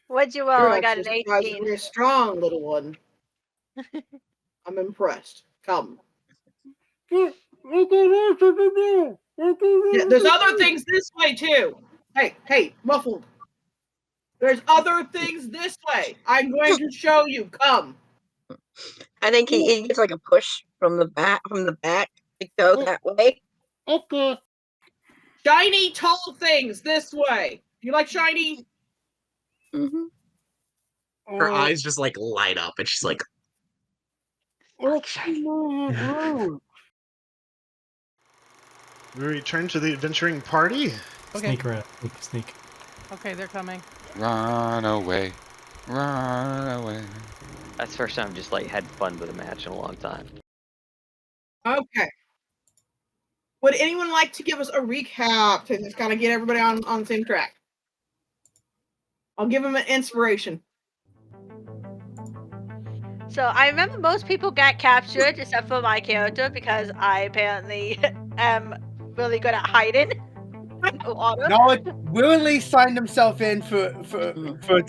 What'd you roll? You're I got an actually 18. surprisingly strong, little one. I'm impressed. Come. Yeah, there's other things this way too. Hey, muffled. There's other things this way. I'm going to show you. Come. I think he gets like a push from the back to go that way. Okay. Shiny, tall things this way. Do you like shiny? Mm-hmm. Her eyes just like light up, and she's like, We return to the adventuring party. Okay. Sneak around. Sneak. Okay, they're coming. Run away. Run away. That's the first time I've just like had fun with a match in a long time. Okay. Would anyone like to give us a recap to just kind of get everybody on the same track? I'll give them an inspiration. So I remember most people got captured except for my character because I apparently am really good at hiding in the water. Knowledge willingly signed himself in for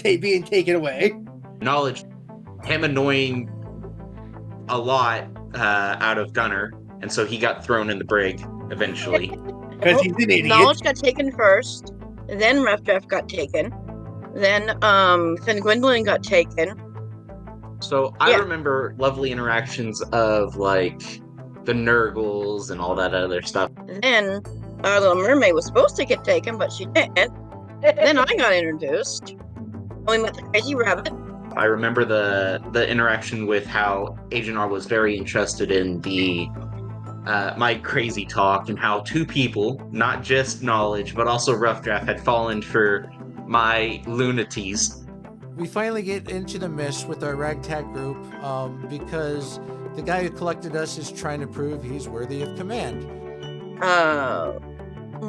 being taken away. Knowledge, him annoying a lot out of Gunner, and so he got thrown in the brig eventually. Because he's an idiot. Knowledge got taken first, then RuffDraft got taken, then Fengwendolyn got taken. So I remember lovely interactions of like the Nurgles and all that other stuff. Then our little mermaid was supposed to get taken, but she didn't. Then I got introduced. We met the crazy rabbit. I remember the interaction with how Agent R was very interested in the my crazy talk and how two people, not just Knowledge, but also RuffDraft, had fallen for my lunacies. We finally get into the mist with our ragtag group because the guy who collected us is trying to prove he's worthy of command.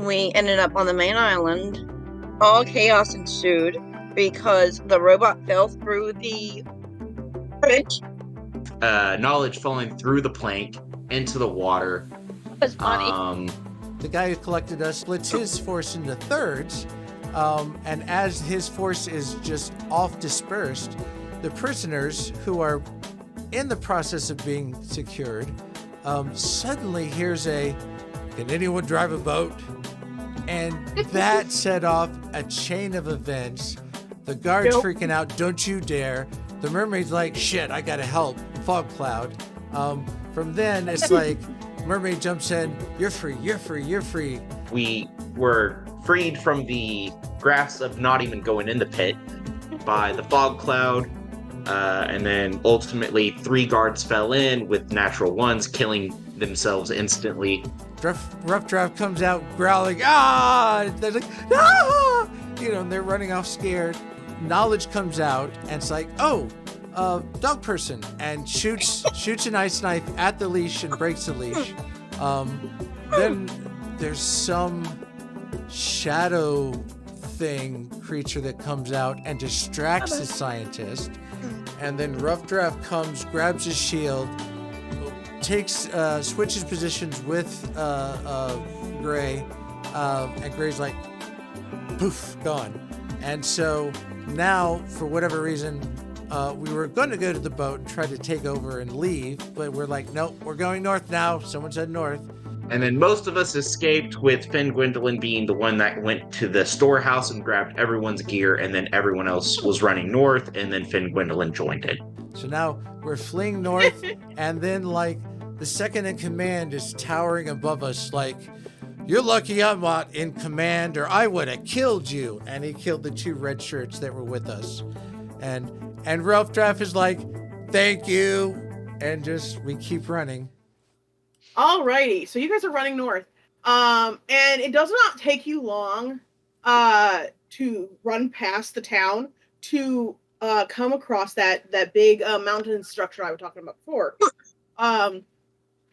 We ended up on the main island. All chaos ensued because the robot fell through the bridge. Knowledge falling through the plank into the water. That's funny. The guy who collected us splits his force into thirds. And as his force is just off dispersed, the prisoners who are in the process of being secured suddenly hears can anyone drive a boat? And that set off a chain of events. The guards freaking out, don't you dare. The mermaid's like, shit, I gotta help. Fog cloud. From then, it's like, mermaid jumps in, you're free, you're free, you're free. We were freed from the grasp of not even going in the pit by the fog cloud, and then ultimately 3 guards fell in with natural ones, killing themselves instantly. RuffDraft comes out growling, ah! They're like, ah! You know, they're running off scared. Knowledge comes out and it's like, oh, dog person, and shoots an ice knife at the leash and breaks the leash. Then there's some shadow creature that comes out and distracts the scientist, and then RuffDraft comes, grabs his shield, switches positions with Gray, and Gray's like, poof, gone. And so now, for whatever reason, we were going to go to the boat and try to take over and leave, but we're like, nope, we're going north now. Someone said north. And then most of us escaped, with Fengwendolyn being the one that went to the storehouse and grabbed everyone's gear, and then everyone else was running north, and then Fengwendolyn joined it. So now we're fleeing north, and then like the second in command is towering above us like, you're lucky I'm not in command or I would have killed you. And he killed the 2 red shirts that were with us. And RuffDraft is like, thank you. And just, we keep running. Alrighty, so you guys are running north, and it does not take you long to run past the town to come across that big mountain structure I was talking about before.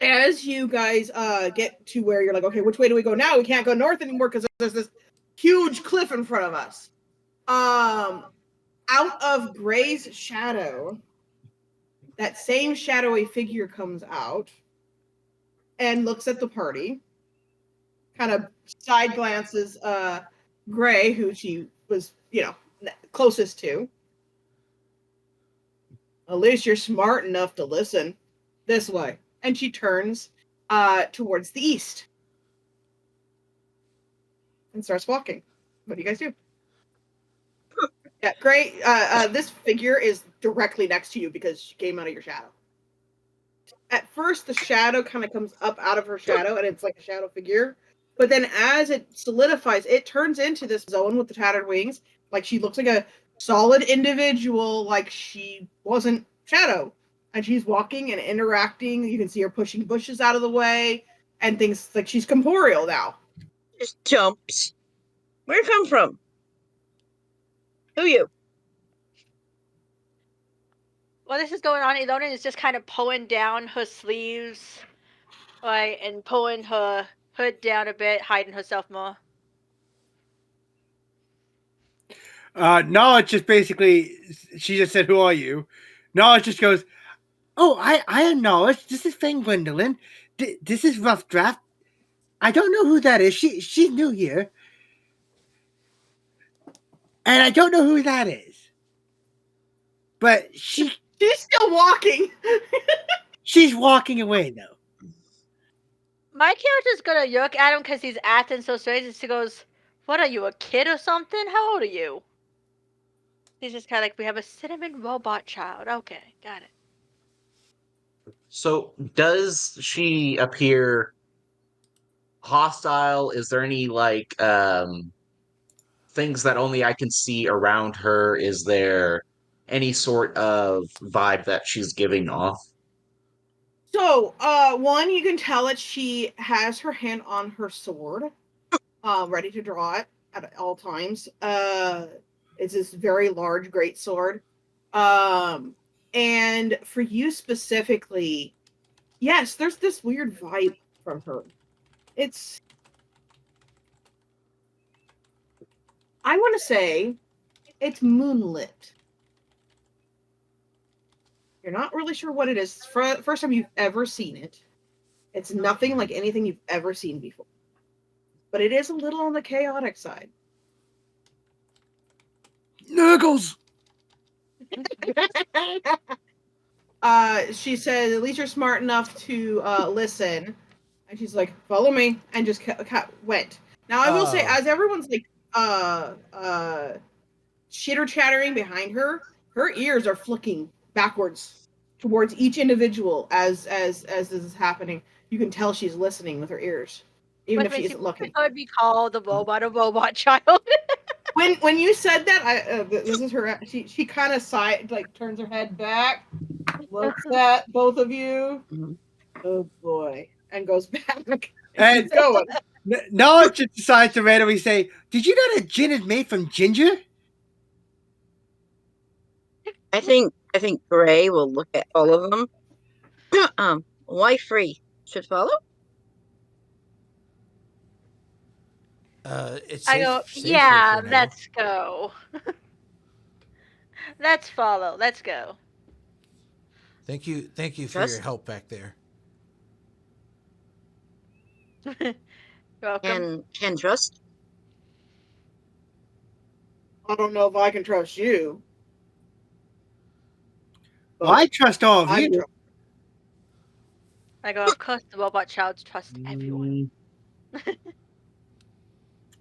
As you guys get to where you're like, okay, which way do we go now? We can't go north anymore because there's this huge cliff in front of us. Out of Gray's shadow, that same shadowy figure comes out and looks at the party, kind of side glances Gray, who she was, closest to. At least you're smart enough to listen. This way. And she turns towards the east. And starts walking. What do you guys do? Yeah, great. This figure is directly next to you because she came out of your shadow. At first, the shadow kind of comes up out of her shadow, and it's like a shadow figure. But then as it solidifies, it turns into this zone with the tattered wings. Like, she looks like a solid individual, like she wasn't shadow. And she's walking and interacting. You can see her pushing bushes out of the way and things like she's corporeal now. Just jumps. Where'd it come from? Who you? While this is going on, Ilona is just kind of pulling down her sleeves, right, and pulling her hood down a bit, hiding herself more. Knowledge just basically, she just said, "Who are you?" Knowledge just goes, "Oh, I am Knowledge. This is Fengwendolyn. This is RuffDraft. I don't know who that is. She's new here, and I don't know who that is. But she's still walking. She's walking away though." My character's gonna look at him because he's acting so strange, and she goes, "What are you, a kid or something? How old are you?" He's just kind of like, "We have a cinnamon robot child." Okay, got it. So, does she appear hostile? Is there any like things that only I can see around her? Is there any sort of vibe that she's giving off? So, one, you can tell that she has her hand on her sword, ready to draw it at all times. It's this very large, great sword. And for you specifically, yes, there's this weird vibe from her. I want to say, it's moonlit. You're not really sure what it is. First time you've ever seen it. It's nothing like anything you've ever seen before. But it is a little on the chaotic side. Nurgles! She said, at least you're smart enough to listen. And she's like, follow me. And just went. Now, I will say, as everyone's like, chitter-chattering behind her, her ears are flicking backwards towards each individual as this is happening. You can tell she's listening with her ears, even if she isn't looking. I would be called the robot a robot child. when you said that, this is her. She kind of turns her head back, looks at both of you. Oh boy, and goes back. And keeps going. Knowledge just decides to randomly say, "Did you know that gin is made from ginger?" I think Gray will look at all of them. Why free? Should follow? It's I go, yeah, let's go. Let's follow. Let's go. Thank you for your help back there. You're welcome. Can trust? I don't know if I can trust you. Well, I trust all of you. I go, of course the robot childs trust everyone.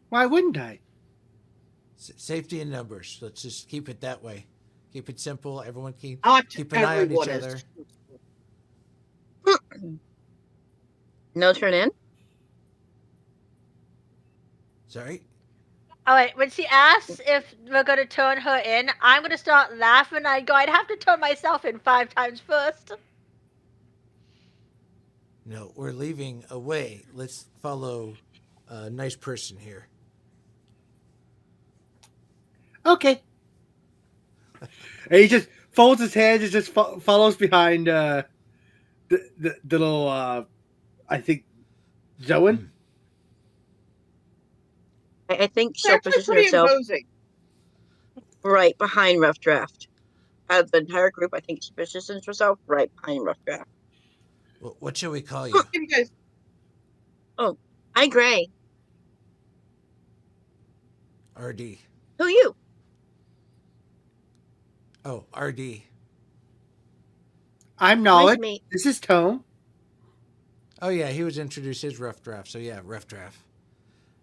Why wouldn't I? Safety in numbers. Let's just keep it that way. Keep it simple. Everyone keep an eye on each other. No turn in? Sorry? All right, when she asks if we're going to turn her in, I'm going to start laughing. I go, I'd have to turn myself in 5 times first. No, we're leaving away. Let's follow a nice person here. Okay. And he just folds his hands and just follows behind the little, I think, Zoan. I think she'll position herself right behind RuffDraft. Out of the entire group, I think she positions herself right behind RuffDraft. What shall we call you? Oh, hi, Gray. RD. Who you? Oh, RD. I'm Nice Knowledge. to meet. This is Tone. Oh yeah, he was introduced as Rough Draft. So yeah, Rough Draft.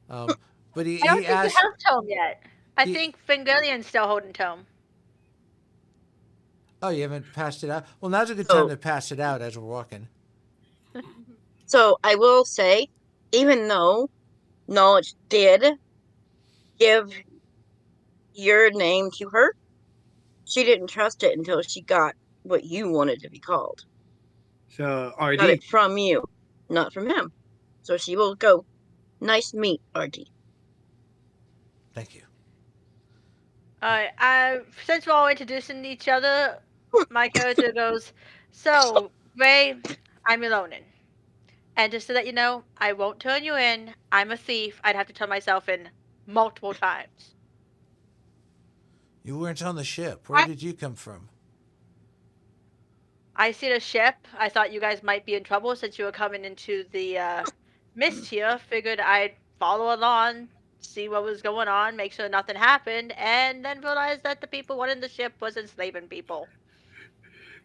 But I don't he think asked. you have tome yet. I he- think Fengwendolyn's still holding tome. Oh, you haven't passed it out. Well, now's a good time So, to pass it out as we're walking. so I will say, even though Knowledge did give your name to her, she didn't trust it until she got what you wanted to be called. So Got RD. it from you, not from him. So she will go, nice to meet, RD. Thank you. Since we're all introducing each other, my character goes, so, Ray, I'm Learon. And just so that you know, I won't turn you in. I'm a thief. I'd have to turn myself in multiple times. You weren't on the ship. Where did you come from? I see the ship. I thought you guys might be in trouble since you were coming into the mist here. Figured I'd follow along, see what was going on, make sure nothing happened, and then realize that the people running the ship was enslaving people.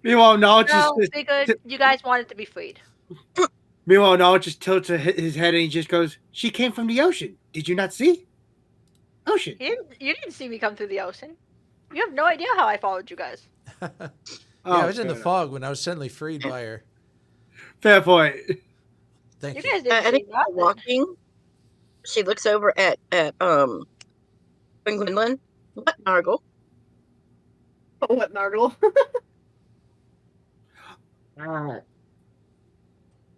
Meanwhile, Knowledge So figured you guys wanted to be freed. just tilts his head and he just goes, "She came from the ocean. Did you not see? Ocean." You didn't see me come through the ocean. You have no idea how I followed you guys. Yeah, I was in the fair enough. fog when I was suddenly freed by her. Fair point. Thank You you. guys didn't I see think while nothing. walking, she looks over at Fengwendolyn. What, Nargle? What, Nargle?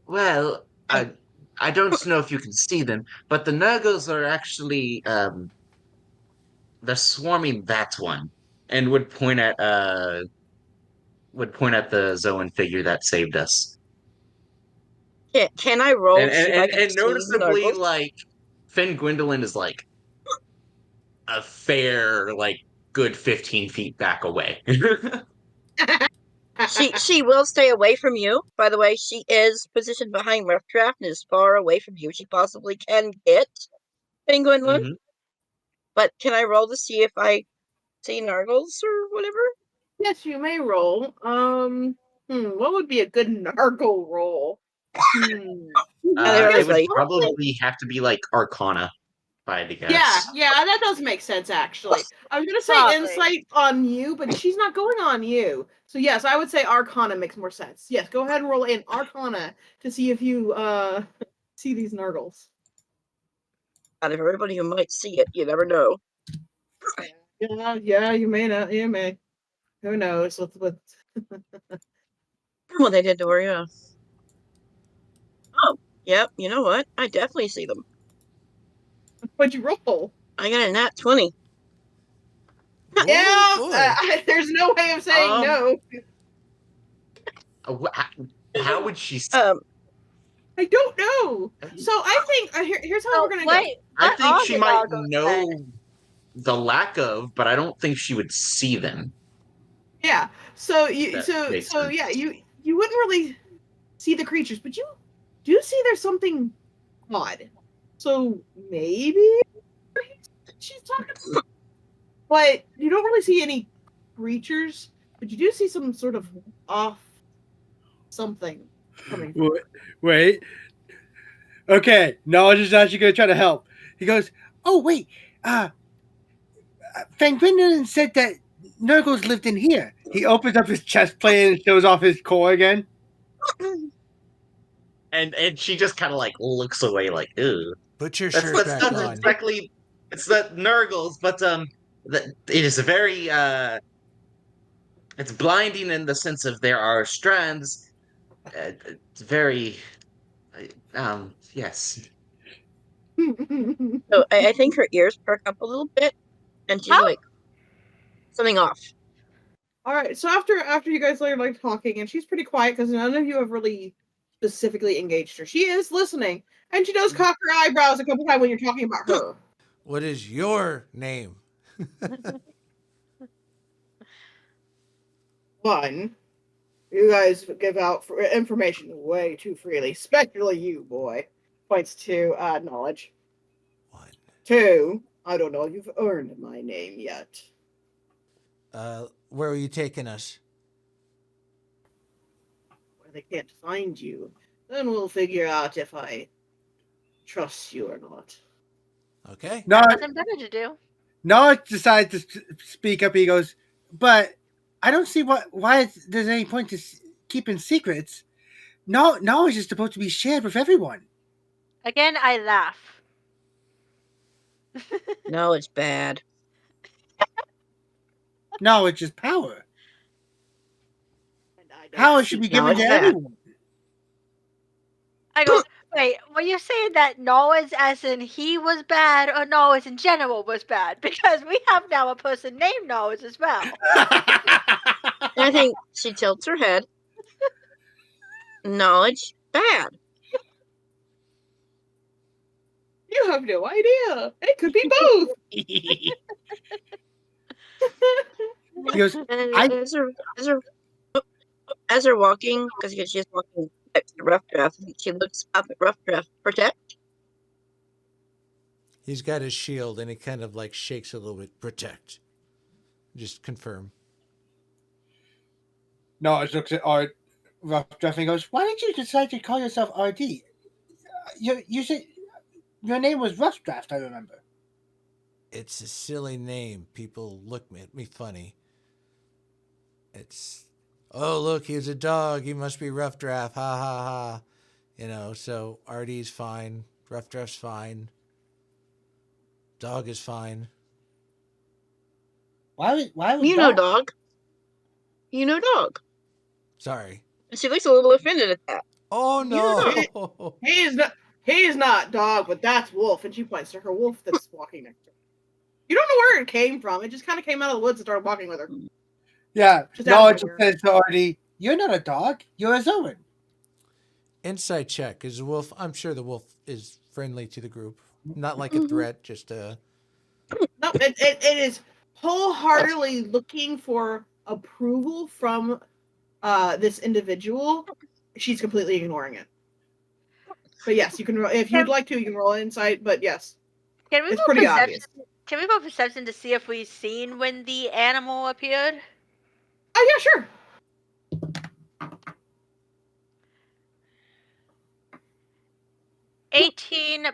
Well, I don't know if you can see them, but the Nurgles are actually they're swarming that one, and would point at the Zoan figure that saved us. Can I roll And to and, see if I and, can and see the noticeably, Nargles? like Fengwendolyn is like a fair, like good 15 feet back away. She will stay away from you. By the way, she is positioned behind RuffDraft and as far away from you as she possibly can get, Fengwendolyn. Mhm. But can I roll to see if I see Nargles or whatever? Yes, you may roll. What would be a good Nargle roll? Everybody's It would like, probably have to be like Arcana, if I had to Yeah, guess. that does make sense actually. I was gonna say Probably. insight on you, but she's not going on you. So yes, I would say Arcana makes more sense. Yes, go ahead and roll in Arcana to see if you see these Nurgles. out of everybody who might see it, you never know. Yeah, you may not. You may. Who knows? With What they did to her, yeah. Oh, yep. You know what? I definitely see them. what'd you roll? I got a nat 20. boy. There's no way of saying Um, no. How would she? I don't know. So I think here's how we're gonna go. Wait, I what think are she the might Nargles know then? the lack of, but I don't think she would see them. Yeah. So you That so makes so sense. yeah, you wouldn't really see the creatures, but you do see there's something odd. So maybe she's talking about, but you don't really see any creatures, but you do see some sort of off something coming from her. Wait. Okay, Knowledge is actually going to try to help. He goes, "Oh wait, Fengwendolyn said that Nurgles lived in here." He opens up his chest plate and shows off his core again. And she just kind of like looks away, like, ew. Put your That's shirt back not on. exactly. It's the Nurgles, but it is a very it's blinding in the sense of there are strands. It's very yes. So I think her ears perk up a little bit, and she's How? like, something off. All right. So after you guys are like talking, and she's pretty quiet because none of you have really specifically engaged her. She is listening, and she does cock her eyebrows a couple times when you're talking about her. What is your name? One, you guys give out information way too freely, especially you, boy. Points to knowledge. One. Two, I don't know if you've earned my name yet. Where are you taking us? Where they can't find you. Then we'll figure out if I trust you or not. Okay. No, Nothing better to do. Noah decides to speak up. He goes, but I don't see why there's any point to keeping secrets. Knowledge is supposed to be shared with everyone. Again, I laugh. No, it's bad. Knowledge is power. And I don't Power should be see given Knowledge to is bad. everyone. I go, wait, were you saying that knowledge as in he was bad or knowledge in general was bad? Because we have now a person named Knowledge as well. And I think she tilts her head. Knowledge, bad. You have no idea. It could be both. He goes, And I- as they're walking, because she's walking next to RuffDraft, she looks up at RuffDraft. Protect. He's got his shield and he kind of like shakes a little bit. Protect. Just confirm. Knowledge looks at RuffDraft and goes, why did you decide to call yourself RD? You said your name was RuffDraft, I remember. It's a silly name. People look at me funny. It's, oh, look, he's a dog. He must be RuffDraft. Ha, ha, ha. You know, so RD's fine. RuffDraft's fine. Dog is fine. Why would You know dog. You know dog. Sorry. She looks a little offended at that. Oh, no. He is not dog, but that's wolf. And she points to her wolf that's walking next to her. You don't know where it came from. It just kind of came out of the woods and started walking with her. Yeah, Just out of Knowledge nowhere. says to RD, you're not a dog, you're a Zoan. Insight check. Is the wolf, I'm sure the wolf is friendly to the group. Not like a threat, just No, it is wholeheartedly looking for approval from this individual. She's completely ignoring it. But yes, you can roll if you'd like to. You can roll insight. But yes, Can we it's roll pretty perception? obvious. Can we roll perception to see if we've seen when the animal appeared? Oh yeah, sure. +18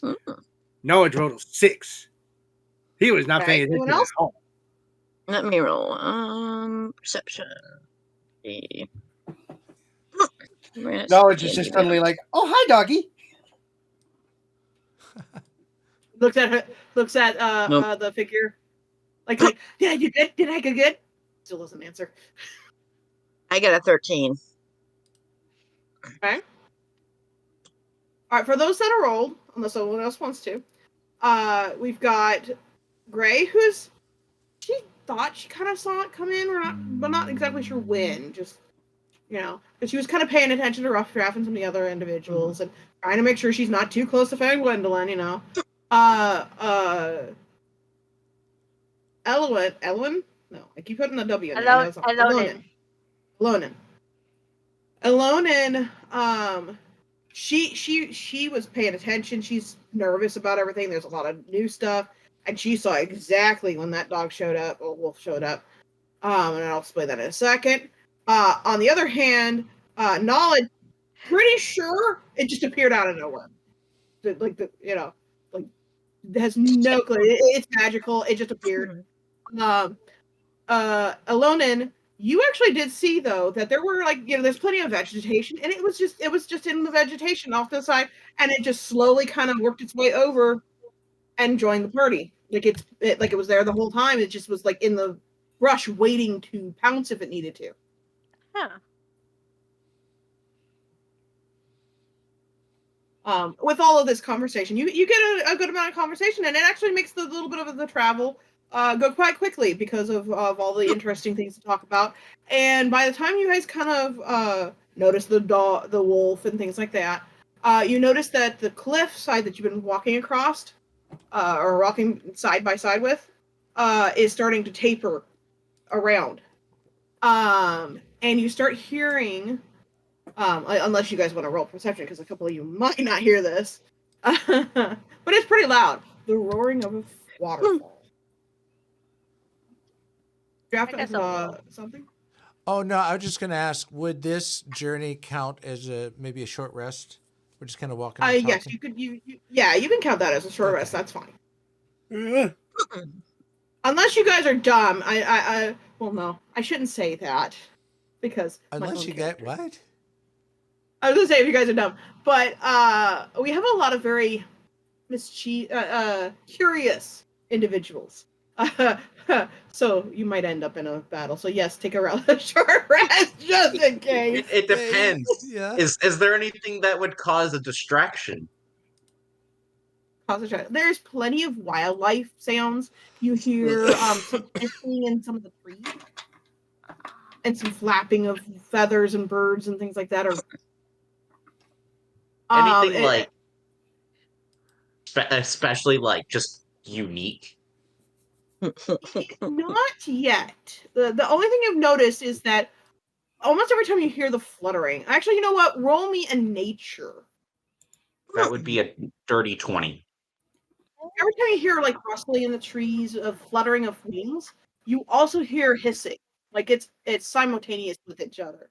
+5. Knowledge rolled a 6. He was not Okay, paying anyone attention else? at all. Let me roll. Perception. Knowledge is just suddenly like, oh, hi, doggy. Looks at her. Looks at Nope. the figure. Like, did I do good? Did I do good? Still doesn't answer. I got a 13. Okay. All right, for those that are old, unless someone else wants to, we've got Gray, who's she thought she kind of saw it come in, but not exactly sure when. Just but she was kind of paying attention to RuffDraft and some of the other individuals and trying to make sure she's not too close to Fengwendolyn. Elwyn? No, I keep putting the W in there. Elonin. She was paying attention. She's nervous about everything. There's a lot of new stuff. And she saw exactly when that dog showed up, or wolf showed up. And I'll explain that in a second. On the other hand, Knowledge, pretty sure it just appeared out of nowhere. Has no clue. It's magical. It just appeared. Elonin, you actually did see though that there were there's plenty of vegetation, and it was just in the vegetation off to the side, and it just slowly kind of worked its way over and joined the party. It was there the whole time. It just was like in the brush waiting to pounce if it needed to. Huh. With all of this conversation, you get a good amount of conversation, and it actually makes the little bit of the travel go quite quickly because of all the interesting things to talk about. And by the time you guys kind of notice the wolf and things like that, you notice that the cliff side that you've been walking across, or walking side by side with, is starting to taper around. And you start hearing, unless you guys want to roll perception, because a couple of you might not hear this, but it's pretty loud. The roaring of a waterfall. Draft I guess I will. something. Oh no, I was just going to ask: would this journey count as maybe a short rest? We're just kind of walking and talking. Yes, you could. Yeah, you can count that as a short rest. That's fine. Unless you guys are dumb. Well, no, I shouldn't say that because unless you get what? I was gonna say if you guys are dumb, but we have a lot of very curious individuals. So you might end up in a battle. So yes, take a short rest just in case. It depends. Yeah. Is there anything that would cause a distraction? There's plenty of wildlife sounds. You hear some hissing in some of the trees, and some flapping of feathers and birds and things like that. Or anything like, especially like just unique. Not yet. The only thing I've noticed is that almost every time you hear the fluttering. Actually, you know what? Roll me a nature. That would be a dirty 20. Every time you hear like rustling in the trees, of fluttering of wings, you also hear hissing. Like it's simultaneous with each other.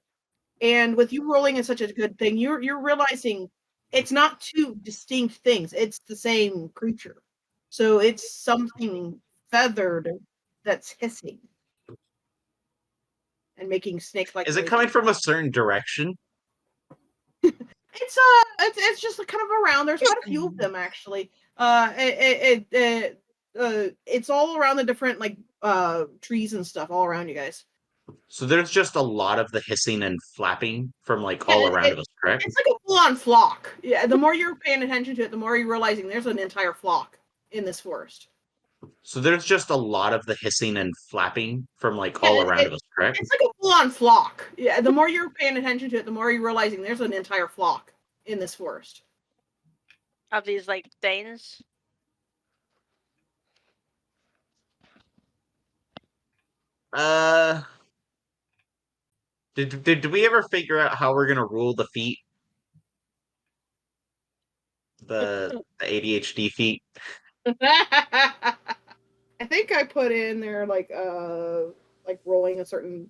And with you rolling is such a good thing, you're realizing it's not two distinct things. It's the same creature. So it's something feathered that's hissing and making snake-like. Is it coming from a certain direction? It's just kind of around. There's quite a few of them actually. It's all around the different like trees and stuff all around you guys. So there's just a lot of the hissing and flapping from like all around us, correct? It's like a full-on flock. Yeah, the more you're paying attention to it, the more you're realizing there's an entire flock in this forest. So there's just a lot of the hissing and flapping from like all around us, correct? It's like a full-on flock. Yeah, the more you're paying attention to it, the more you're realizing there's an entire flock in this forest. Of these like things. Did we ever figure out how we're gonna rule the feet? The ADHD feet? I think I put in there like rolling a certain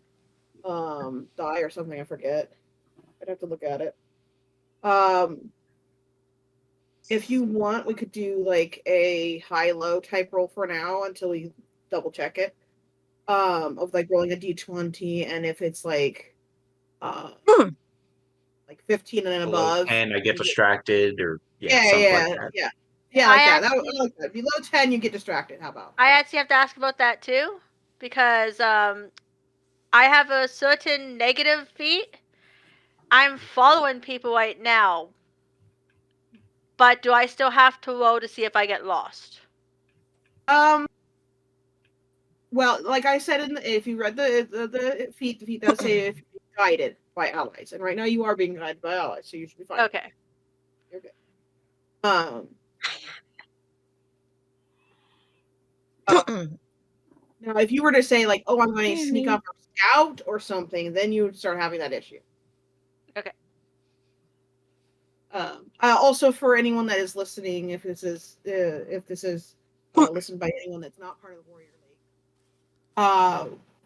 die or something. I forget. I'd have to look at it. If you want, we could do like a high-low type roll for now until we double check it. Of like rolling a d20, and if it's like 15 and above, and I get distracted, or yeah, like that. I like that. Below 10, you get distracted. How about? I actually have to ask about that too, because I have a certain negative feat. I'm following people right now, but do I still have to roll to see if I get lost? Well, like I said, if you read the feat does say if you're guided by allies, and right now you are being guided by allies, so you should be fine. Okay. You're good. Now, if you were to say like, "Oh, I'm going to sneak up or scout or something," then you would start having that issue. Okay. Also, for anyone that is listening, if this is listened by anyone that's not part of the Warrior League,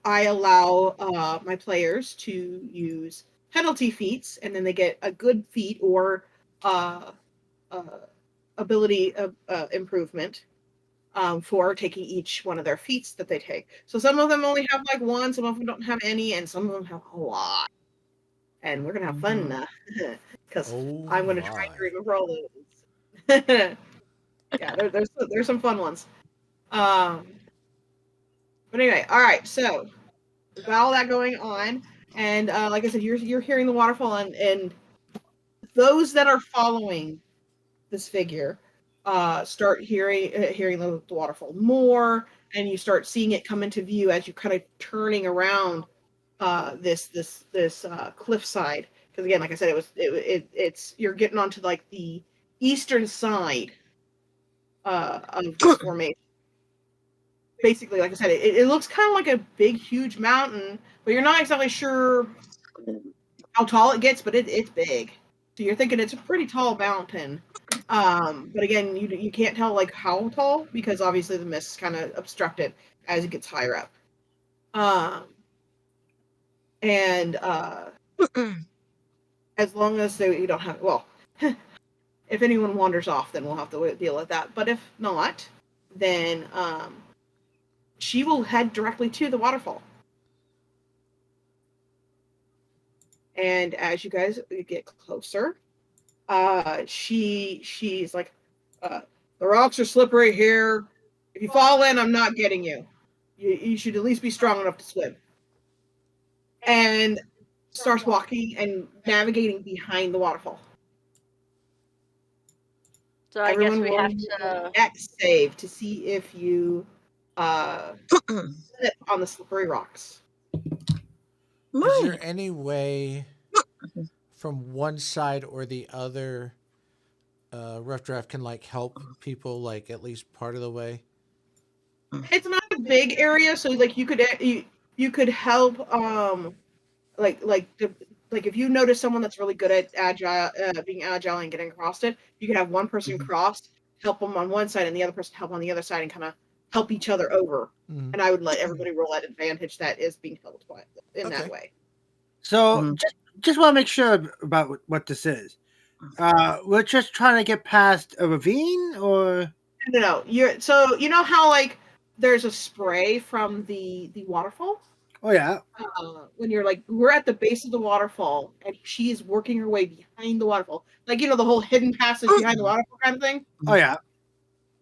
I allow my players to use penalty feats, and then they get a good feat or ability improvement for taking each one of their feats that they take. So some of them only have like one, some of them don't have any, and some of them have a lot. And we're gonna have fun now because I'm gonna try to remember all those. Yeah, there's some fun ones. But anyway, all right. So we've got all that going on, and like I said, you're hearing the waterfall, and those that are following this figure start hearing the waterfall more, and you start seeing it come into view as you're kind of turning around this cliffside. Because again, like I said, it's you're getting onto like the eastern side of this formation. Basically, like I said, it looks kind of like a big, huge mountain, but you're not exactly sure how tall it gets, but it's big. So you're thinking it's a pretty tall mountain. But again, you can't tell like how tall because obviously the mist kind of obstruct it as it gets higher up. And as long as you don't have, well, if anyone wanders off, then we'll have to deal with that. But if not, then she will head directly to the waterfall. And as you guys get closer, she's like, the rocks are slippery here. If you fall in, I'm not getting you. You should at least be strong enough to swim. And starts walking and navigating behind the waterfall. So I Everyone guess we roll have a to. Dex save to see if you slip on the slippery rocks. Is there any way from one side or the other Rough Draft can like help people like at least part of the way? It's not a big area, so like you could help like if you notice someone that's really good at being agile and getting across it, you could have one person cross, help them on one side, and the other person help on the other side, and kind of help each other over. Mhm. And I would let everybody roll at advantage that is being helped by in Okay. that way. So just want to make sure about what this is. We're just trying to get past a ravine, or No. So you know how like there's a spray from the waterfall? oh yeah, When you're like, we're at the base of the waterfall and she's working her way behind the waterfall, like the whole hidden passage behind the waterfall kind of thing. oh yeah.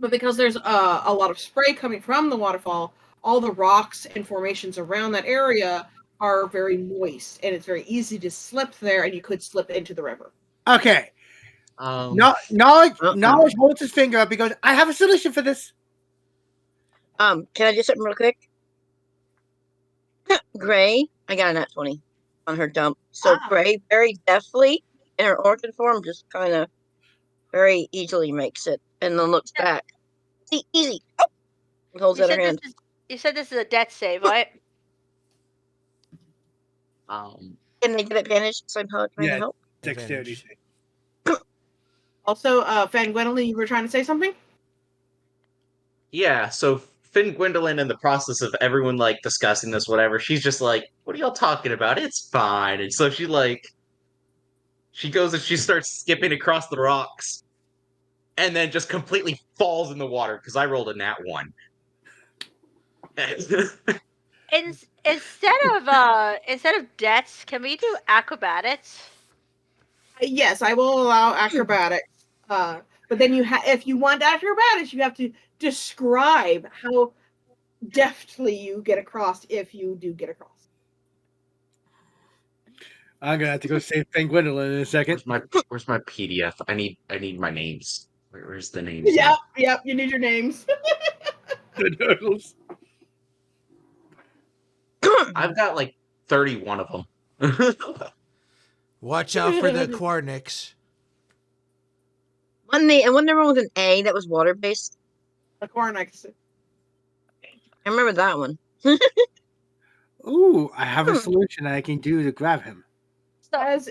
But because there's a lot of spray coming from the waterfall, all the rocks and formations around that area are very moist, and it's very easy to slip there, and you could slip into the river. Okay. Knowledge holds his finger up because I have a solution for this. Can I do something real quick? Gray, I got a nat 20 on her dump. So Gray very deftly in her orchid form just kind of very easily makes it and then looks back. Easy. Oh! And holds out her hand. You said this is a death save, right? Can they get advantage because I'm trying to help? Dexterity. Also, Fengwendolyn, you were trying to say something? Yeah, so Fengwendolyn, in the process of everyone like discussing this, whatever, she's just like, "What are y'all talking about? It's fine." And so she goes and she starts skipping across the rocks, and then just completely falls in the water because I rolled a nat 1. Instead of deaths, can we do acrobatics? Yes, I will allow acrobatics. But then if you want acrobatics, you have to describe how deftly you get across if you do get across. I'm gonna have to go save Fengwendolyn in a second. Where's my PDF? I need my names. Where's the names? Yep. You need your names. The noodles. I've got like 31 of them. Watch out for the Quarnicks. Wasn't there one with an A that was water based? The Quarnicks. I remember that one. Ooh, I have a solution I can do to grab him. So as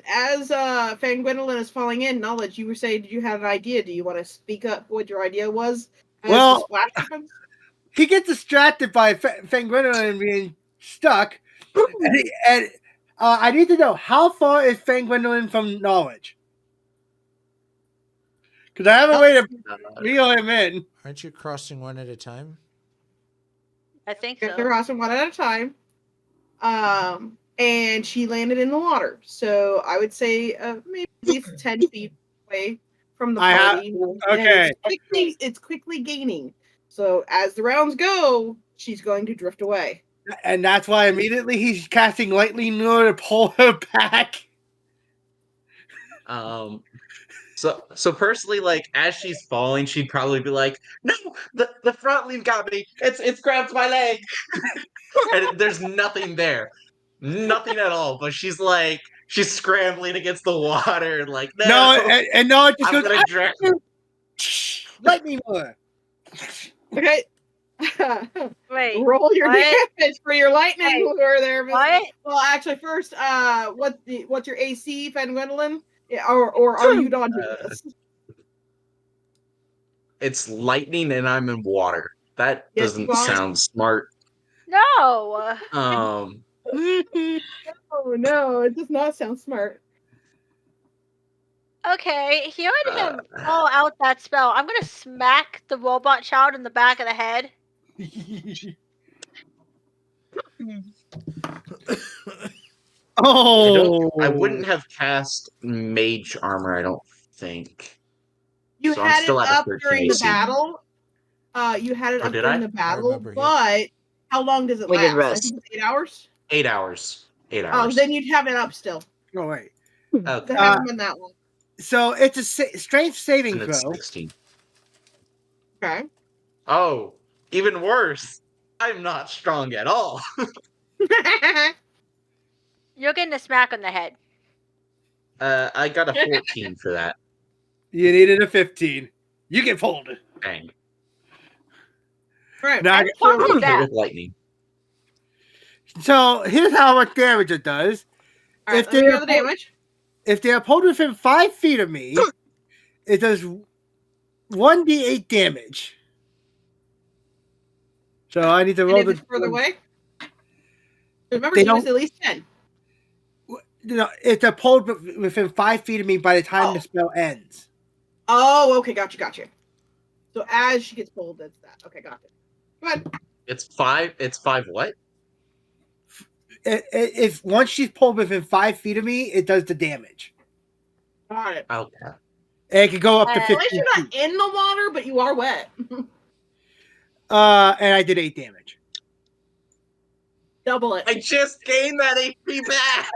Fengwendolyn is falling in, Knowledge, you were saying, did you have an idea? Do you want to speak up what your idea was? Well, the splash happens? He gets distracted by Fengwendolyn being stuck, and I need to know, how far is Fengwendolyn from Knowledge? Because I have a way to reel him in. Aren't you crossing one at a time? I think so. They're crossing one at a time. And she landed in the water. So I would say maybe at least 10 feet away from the party. Okay. It's quickly gaining. So as the rounds go, she's going to drift away. And that's why immediately he's casting Lightning Lure to pull her back. So personally, like, as she's falling, she'd probably be like, "No, the front leaf got me. It's grabbed my leg." And there's nothing there. Nothing at all. But she's scrambling against the water and like, no, and no, it just I'm goes, gonna drown. Lightning Lure. Okay. Wait. Roll your damage for your lightning lure there. What? Well, actually, first, what's your AC, Fengwendolyn? Or are you dodging this? It's lightning and I'm in water. That doesn't sound smart. No. Um, Oh no, it does not sound smart. Okay, hearing him call out that spell, I'm gonna smack the robot child in the back of the head. Oh, I wouldn't have cast mage armor, I don't think. You So I'm had it still at a up 13 during the AC. battle. You had it Or up did during I? the battle, remember, yep. but how long does it We last? did I rest. think it's 8 hours. 8 hours. 8 Oh, hours. then you'd have it up still. oh wait. Okay. It hasn't been that long. So it's a strength saving And it's throw. 16. Okay. Oh, even worse. I'm not strong at all. You're getting a smack on the head. I got a 14 for that. You needed a 15. You get pulled. Dang. Right. Now, And fuck with Hit that. with lightning. so here's how much damage it does. All right, if let me they're know the damage. If they're pulled within 5 feet of me, it does 1d8 damage. So I need to roll And if the. it's further away, remember They she was don't- at least 10. If they're pulled within 5 feet of me by the time the spell ends. Oh, okay, gotcha. So as she gets pulled, that's that. Okay, got it. Go ahead. It's 5. It's 5 what? If once she's pulled within 5 feet of me, it does the damage. Got it. Okay. And it can go up to At 15 At least you're not in the water, but you are wet. And I did 8 damage. Double it. I just gained that HP back.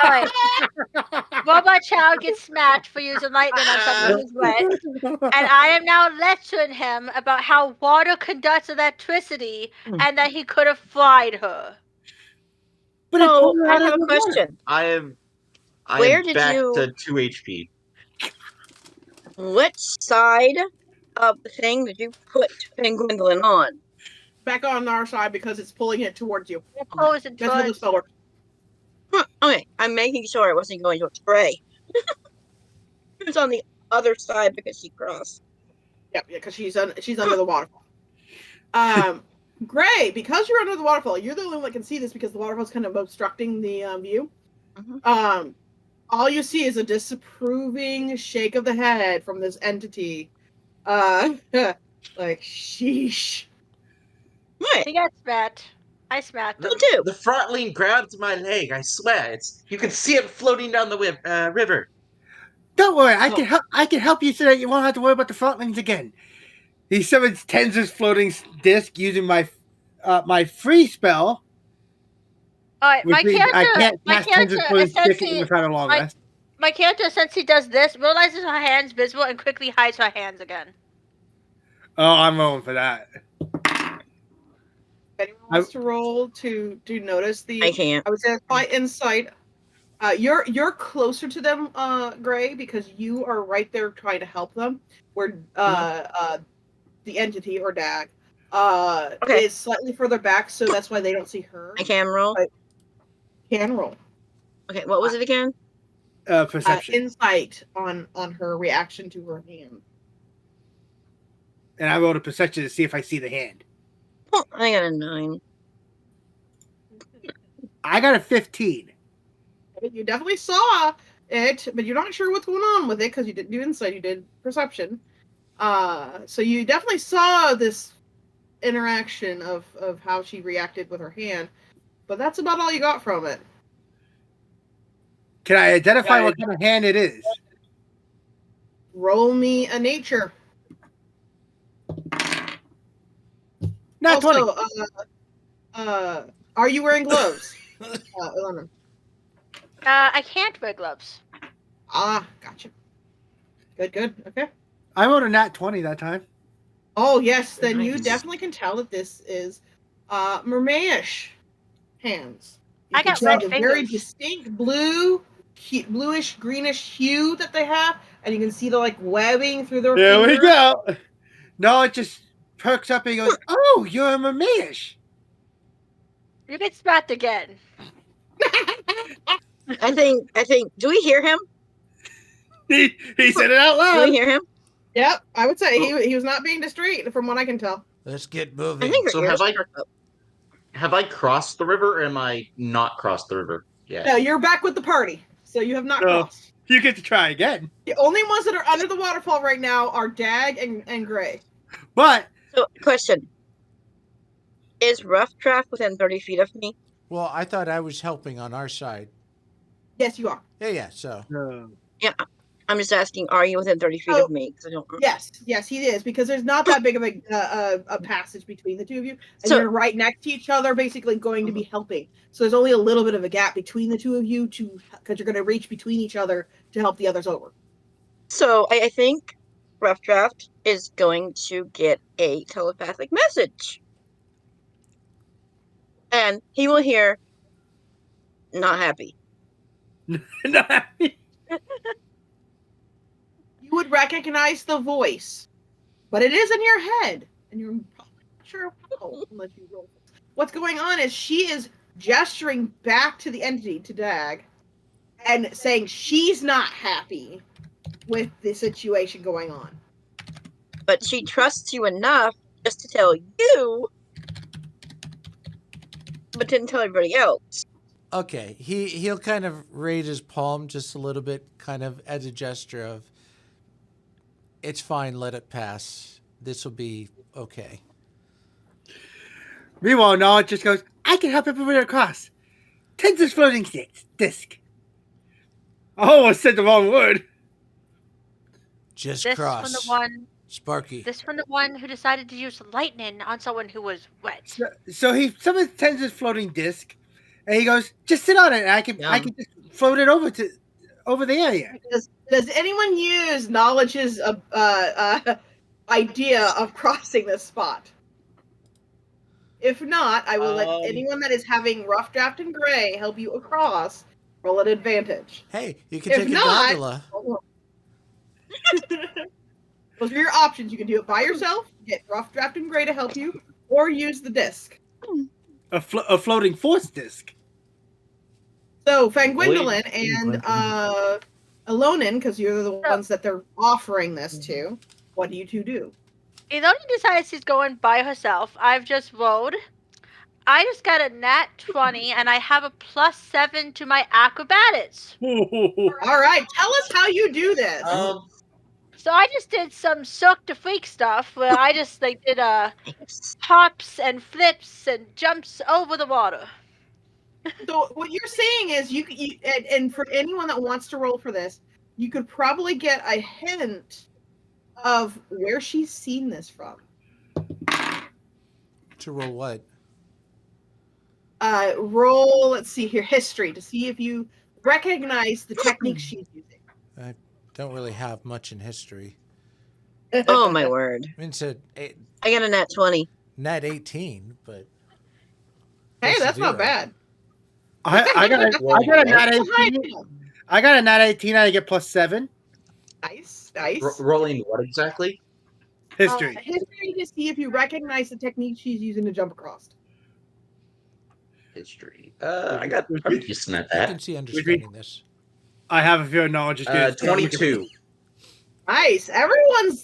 Alright. Robot child gets smacked for using lightning on something who's wet. And I am now lecturing him about how water conducts electricity and that he could have fried her. But it So pulled her I out have of a the water. question. I am Where did back you- to 2 HP. Which side of the thing did you put Fengwendolyn on? Back on our side because it's pulling it towards you. Opposing That's how the towards. spell works. Okay, I'm making sure it wasn't going to spray. It was on the other side because she crossed. Yeah, because she's under the waterfall. Gray, because you're under the waterfall, you're the only one that can see this because the waterfall's kind of obstructing the view. Mhm. All you see is a disapproving shake of the head from this entity. Like sheesh. What? He got smacked. I smacked him. You do. The front lean grabbed my leg. I swear, you can see it floating down the river. Don't worry, I can help you so that you won't have to worry about the frontlings again. He summons Tensor's floating disc using my my free spell. Alright, Which means I can't cast Tensor's floating disc without a long rest. My character, since he does this, realizes her hand's visible and quickly hides her hands again. Oh, I'm rolling for that. If anyone wants to roll to notice the, I can't. I would say by insight. You're closer to them, Gray, because you are right there trying to help them. Where the entity or Dag is slightly further back, so that's why they don't see her. I can roll. But can roll. Okay, what was it again? Perception. Insight on her reaction to her hand. And I rolled a perception to see if I see the hand. Oh, I got a 9. I got a 15. You definitely saw it, but you're not sure what's going on with it because you didn't do insight, you did perception. So you definitely saw this interaction of how she reacted with her hand, but that's about all you got from it. Can I identify what kind of hand it is? Roll me a nature. Not 20. Also, are you wearing gloves? Ilana? I can't wear gloves. Ah, gotcha. Good. Okay. I rolled a nat 20 that time. Oh yes, then you Nice. definitely can tell that this is mermaish hands. You I can got tell red the very fingers. distinct bluish greenish hue that they have, and you can see the like webbing through their There we fingers. go. No, it just perks up and he goes, "Oh, you're a mermaish." You get smacked again. I think. Do we hear him? He said it out Do loud. we hear him? Yep, I would say he was not being discreet from what I can tell. Let's get I moving. think her So ears have I- perk up. have I crossed the river or am I not crossed the river yet? No, you're back with the party, so you have not So- crossed. You get to try again. The only ones that are under the waterfall right now are Dag and Gray. But So, question. Is RuffDraft within 30 feet of me? Well, I thought I was helping on our side. Yes, you are. Yeah. So Yeah. I'm just asking, are you within 30 feet Oh, of me? 'Cause I don't... Yes, he is, because there's not that big of a passage between the two of you, and So- you're right next to each other, basically going to be helping. So there's only a little bit of a gap between the two of you because you're going to reach between each other to help the others over. So, I think RuffDraft is going to get a telepathic message. And he will hear, not happy. You would recognize the voice, but it is in your head, and you're probably not sure how unless you roll. What's going on is she is gesturing back to the entity, to Dag, and saying she's not happy with the situation going on. But she trusts you enough just to tell you, but didn't tell everybody else. okay, he'll kind of raise his palm just a little bit, kind of as a gesture of, it's fine, let it pass. This will be okay. meanwhile, Knowledge just goes, I can help everyone across. Tensor's floating disc. I almost said the wrong word. Just This cross. from the one. Sparky. This from the one who decided to use lightning on someone who was wet. So he summons Tensor's floating disc, and he goes, just sit on it, and I can just float it over the area. Does anyone use Knowledge's idea of crossing this spot? If not, I will let anyone that is having RuffDraft and Gray help you across roll an advantage. Hey, you can If take not- a gondola. Those are your options. You can do it by yourself, get RuffDraft and Gray to help you, or use the disc. A floating force disc. So Fengwendolyn and Alonin, because you're the ones that they're offering this to, what do you two do? Elodie decides she's going by herself. I've just rolled. I just got a nat 20, and I have a +7 to my acrobatics. All right, tell us how you do this. So I just did some Cirque du Freak stuff where I just did hops and flips and jumps over the water. So what you're saying is and for anyone that wants to roll for this, you could probably get a hint of where she's seen this from. To roll what? Roll, let's see here, history, to see if you recognize the technique she's using. I don't really have much in history. Oh, my word. I mean, it's a I got a nat 20. nat 18, but Hey, plus that's not 0. bad. I got a nat 18. I got a nat 18. I get +7. Nice. Rolling what exactly? History. History to see if you recognize the technique she's using to jump across. History. I'm decent at I that. can see understanding this. I have a fear of knowledge. 22. Nice. Everyone's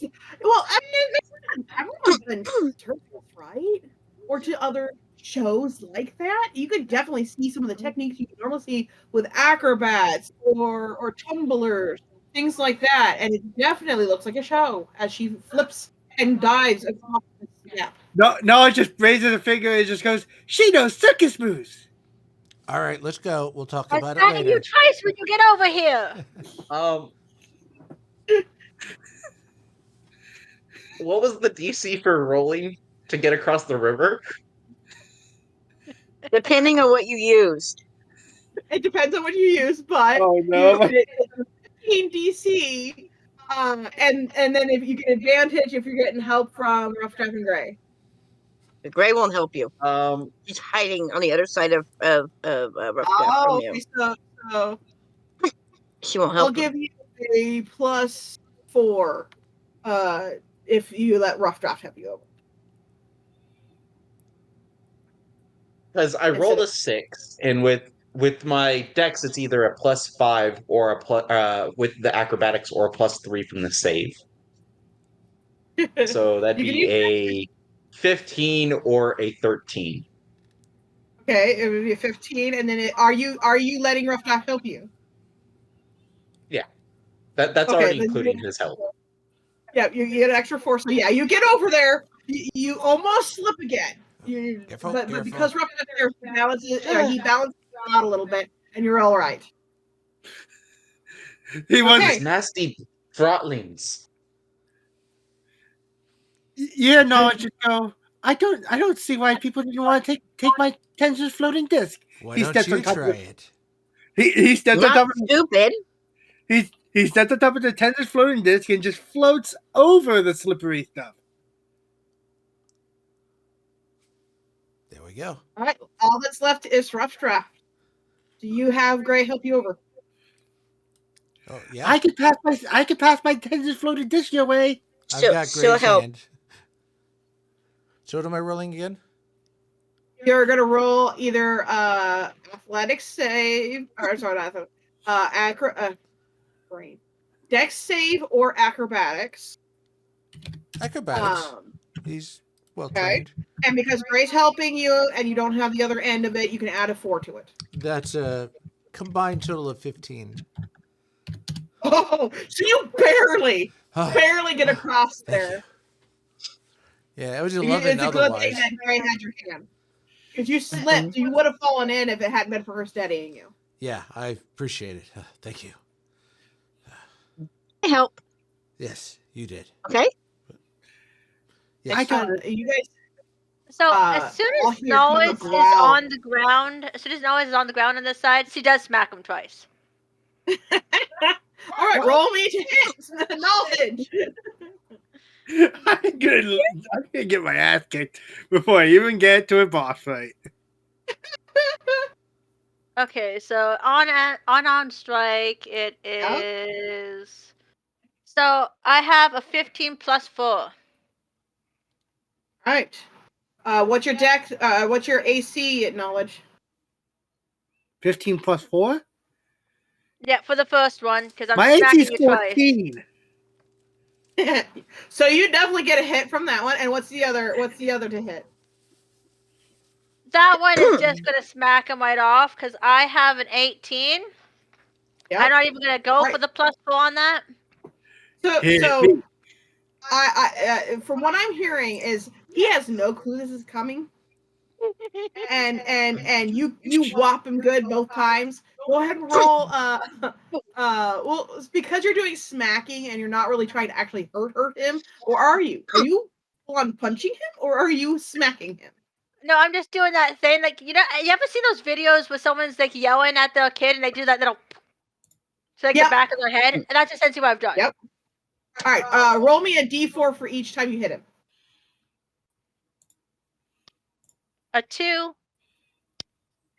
been to Turtles, right? Or to other shows like that. You could definitely see some of the techniques you normally see with acrobats or tumblers, things like that. And it definitely looks like a show as she flips and dives across the step. No, it just raises a finger and just goes, she knows circus moves. All right, let's go. We'll talk I'll about it tell you later. twice when you get over here. What was the DC for rolling to get across the river? Depending on what you used. It depends on what you use, but Oh, no. it's 15 DC. And then if you get advantage if you're getting help from RuffDraft and Gray. The Gray won't help you. He's hiding on the other side of RuffDraft from you. Okay, so She won't I'll help you. give you a +4 if you let RuffDraft help you over. Because I rolled a 6, and with my dex, it's either a +5 or a with the acrobatics or a +3 from the save. So that'd You can be a 15 or a 13. Okay, it would be a 15, and then are you letting RuffDraft help you? Yeah. That's Okay, already then including his help. Yeah, you get an extra 4. So yeah, you get over there. You almost slip again. But because RuffDraft there he balances out a little bit, and you're all right. He was These nasty throttlings. Yeah, no, I just go. I don't see why people didn't want to take my Tensor's floating disc. Why don't you try it? He steps Not on top of stupid. he steps on top of the Tensor's floating disc and just floats over the slippery stuff. There we go. All right, all that's left is RuffDraft. Do you have Gray help you over? Oh yeah. I could pass my Tensor's floating disc your way. I've got She'll Greg's help. hand. So what am I rolling again? You're gonna roll either athletics save, or sorry, not brain, dex save or acrobatics. Acrobatics. He's well Okay. trained. And because Gray's helping you, and you don't have the other end of it, you can add a 4 to it. That's a combined total of 15. Oh, so you barely get across there. Yeah, it was 11 It's a good otherwise. thing that Gray had your hand. If you slipped, you would have fallen in if it hadn't been for her steadying you. Yeah, I appreciate it. Thank you. I help. Yes, you did. Okay. Yes. I got it. You guys. So as soon I'll as hear from the Knowledge is growl. on the ground, as soon as Knowledge is on the ground on this side, she does smack him twice. All right, roll me to hit knowledge. I'm gonna get my ass kicked before I even get to a boss fight. Okay, so on strike it is. So I have a 15 plus 4. All right. What's your dex? What's your AC at knowledge? 15 plus 4? Yeah, for the first one, because I'm My AC smacking is you twice. 14. So you definitely get a hit from that one. And what's the other to hit? That one is just gonna smack him right off because I have an 18. Yep. I'm not even gonna go for the plus 4 on that. So I from what I'm hearing is he has no clue this is coming. and you whop him good both times. Go ahead and roll well, it's because you're doing smacking and you're not really trying to actually hurt him, or are you? Are you on punching him or are you smacking him? No, I'm just doing that thing, like, you ever see those videos where someone's like yelling at their kid and they do that little to like the back of their head? And that's essentially what I've done. Yep. All right, roll me a d4 for each time you hit him. A 2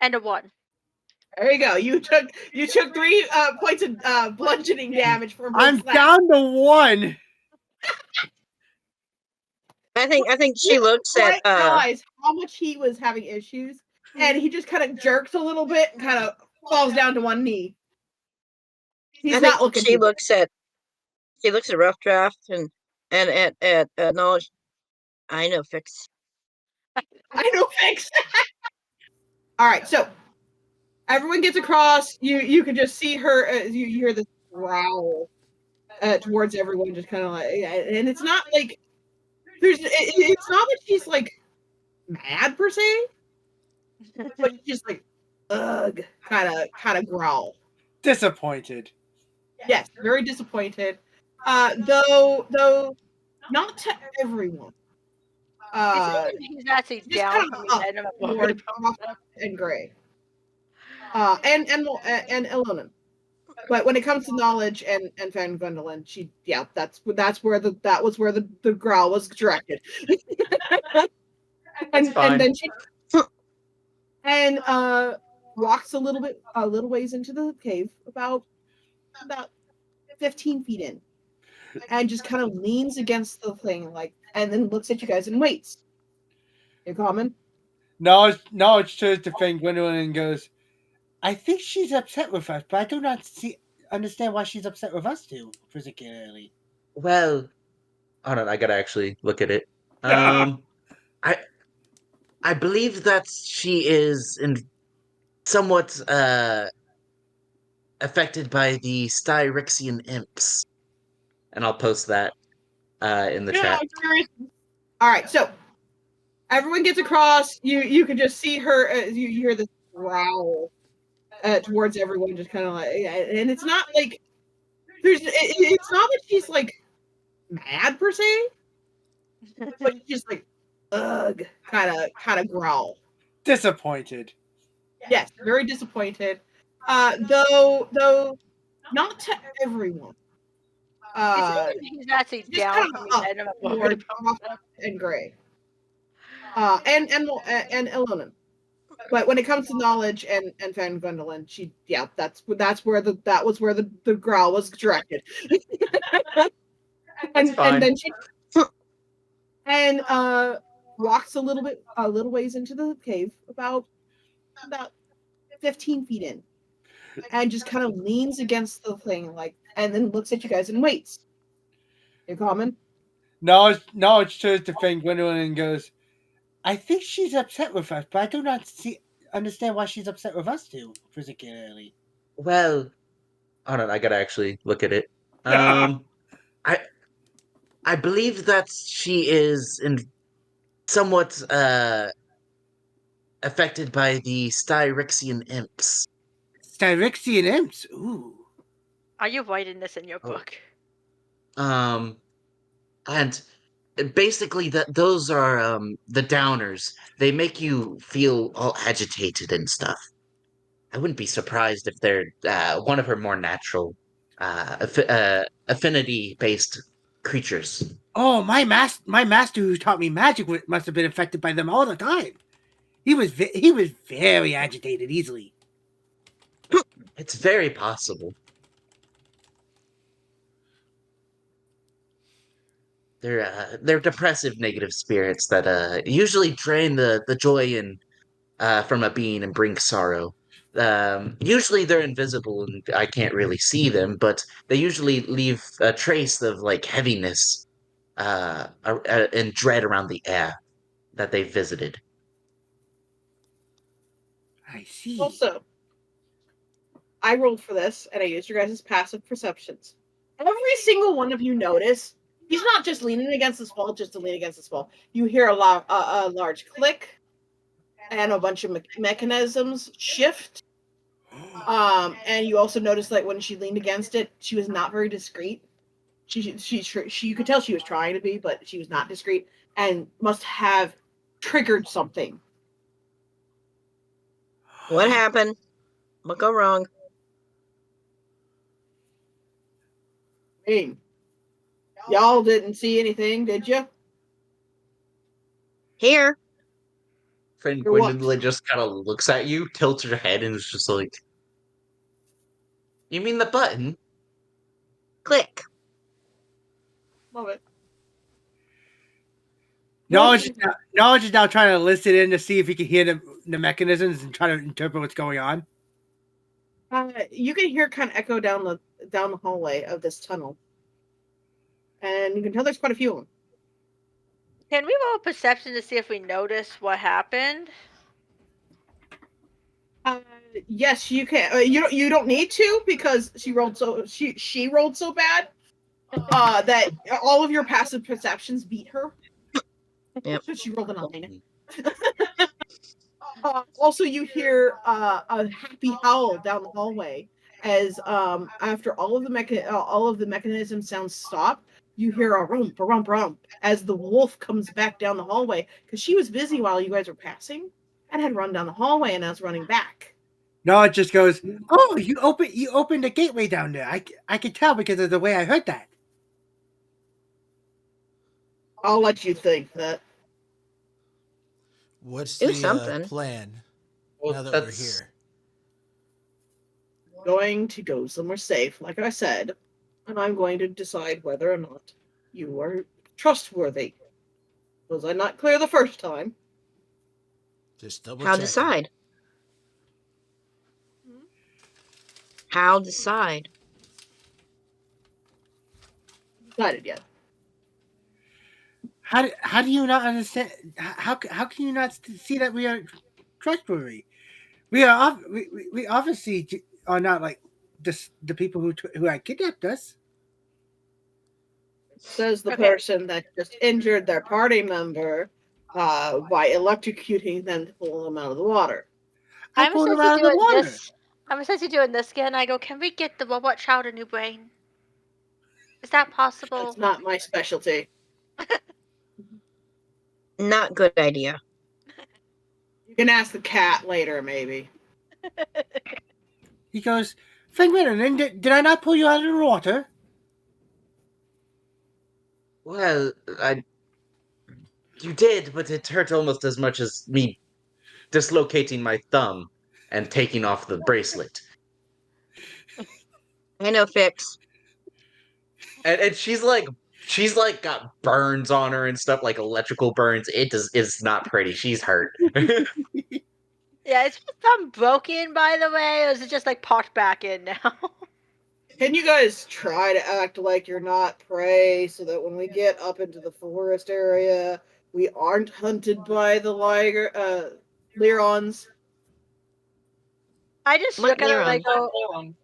and a 1. There you go. You took 3 points of bludgeoning damage from. I'm down to 1. I think she looks at realize how much he was having issues, and he just kind of jerks a little bit and kind of falls down to one knee. He's not looking. She looks at RuffDraft and at knowledge. I know fix. I know fix. All right, so everyone gets across. You can just see her. You hear this growl towards everyone, just kind of like, and it's not like it's not that she's like mad per se, but she's just like ugh, kind of growl. Disappointed. Yes, very disappointed. Though not to everyone. He's actually down from the head of and Gray. And Ilonin. But when it comes to knowledge and Fengwendolyn, that was where the growl was directed. and then she walks a little ways into the cave, about 15 feet in, and just kind of leans against the thing, and then looks at you guys and waits. You're coming? Knowledge turns to Fengwendolyn and goes, I think she's upset with us, but I do not understand why she's upset with us too, particularly. Well, hold on, I gotta actually look at it. I believe that she is somewhat affected by the Styrixian imps. And I'll post that in the chat. All right, so everyone gets across. You can just see her. You hear this growl towards everyone, just kind of like, and it's not like it's not that she's like mad per se, but she's just like ugh, kind of growl. Disappointed. Yes, very disappointed. Though not to everyone. He's actually Just down kind from of me. up I don't know toward Rough and Gray. And Ilona. But when it comes to knowledge and Fengwendolyn, that was where the growl was directed. and then she walks a little ways into the cave, about 15 feet in, and just kind of leans against the thing, like, and then looks at you guys and waits. You coming? Knowledge turns to Fengwendolyn and goes, I think she's upset with us, but I do not understand why she's upset with us too, particularly. Well, hold on, I gotta actually look at it. I I believe that she is somewhat affected by the Styrixian imps. Styrixian imps? Ooh. Are you writing this in your book? And basically those are the downers. They make you feel all agitated and stuff. I wouldn't be surprised if they're one of her more natural affinity based creatures. Oh, my master who taught me magic must have been affected by them all the time. He was very agitated easily. It's very possible. They're depressive negative spirits that usually drain the joy and from a being and bring sorrow. Usually they're invisible and I can't really see them, but they usually leave a trace of like heaviness and dread around the air that they've visited. I see. Also, I rolled for this, and I used your guys' passive perceptions. Every single one of you notice he's not just leaning against this wall just to lean against this wall. You hear a large click, and a bunch of mechanisms shift. And you also notice that when she leaned against it, she was not very discreet. She you could tell she was trying to be, but she was not discreet, and must have triggered something. What happened? What go wrong? Hey, y'all didn't see anything, did you? Here. Fengwendolyn just kind of looks at you, tilts her head, and is just like, "You mean the button?" Click. Love it. Knowledge is now trying to listen in to see if he can hear the mechanisms and try to interpret what's going on. You can hear kind of echo down the hallway of this tunnel, and you can tell there's quite a few of them. Can we roll perception to see if we notice what happened? Yes, you can. You don't need to, because she rolled so bad that all of your passive perceptions beat her. Yep. She rolled a 9. Also, you hear a happy howl down the hallway as after all of the mechanism sounds stop. You hear a rump, a rump, rump as the wolf comes back down the hallway, because she was busy while you guys were passing and had run down the hallway, and I was running back. Knowledge just goes, "Oh, you opened a gateway down there. I can tell because of the way I heard that." I'll let you think that. What's Do the something. plan Well, now that that's- we're here? Going to go somewhere safe, like I said, and I'm going to decide whether or not you are trustworthy. Was I not clear the first time? Just double How checking. decide? How decide? Decided yet. how do you not understand? How can you not see that we are trustworthy? We obviously are not like the people who had kidnapped us. Says the Okay. person that just injured their party member by electrocuting them to pull them out of the water. I I'm pulled them essentially out of the doing water. this. I'm essentially doing this again. I go, can we get the robot child a new brain? Is that possible? That's not my specialty. Not good idea. You can ask the cat later, maybe. He goes, Fengwendolyn, did I not pull you out of the water? Well, you did, but it hurt almost as much as me dislocating my thumb and taking off the bracelet. I know, Fix. And she's like got burns on her and stuff, like electrical burns. It's not pretty. She's hurt. Yeah, is her thumb broken, by the way, or is it just like popped back in now? Can you guys try to act like you're not prey so that when we get up into the forest area, we aren't hunted by the Learons? I just What look at her and I Learon? go.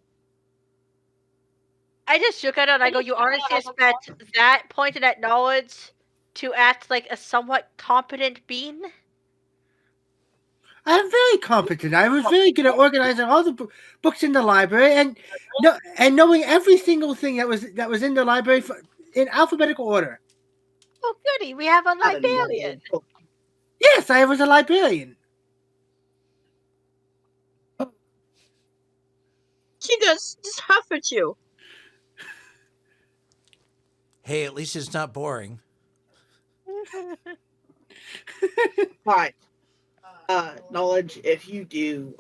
I just look at her and I go, you honestly expect that pointed at knowledge to act like a somewhat competent being? I'm very competent. I was very good at organizing all the books in the library and knowing every single thing that was in the library in alphabetical order. Oh, goody, we have a librarian. Yes, I was a librarian. She just huff at you. Hey, at least it's not boring. Fine. Knowledge, if you do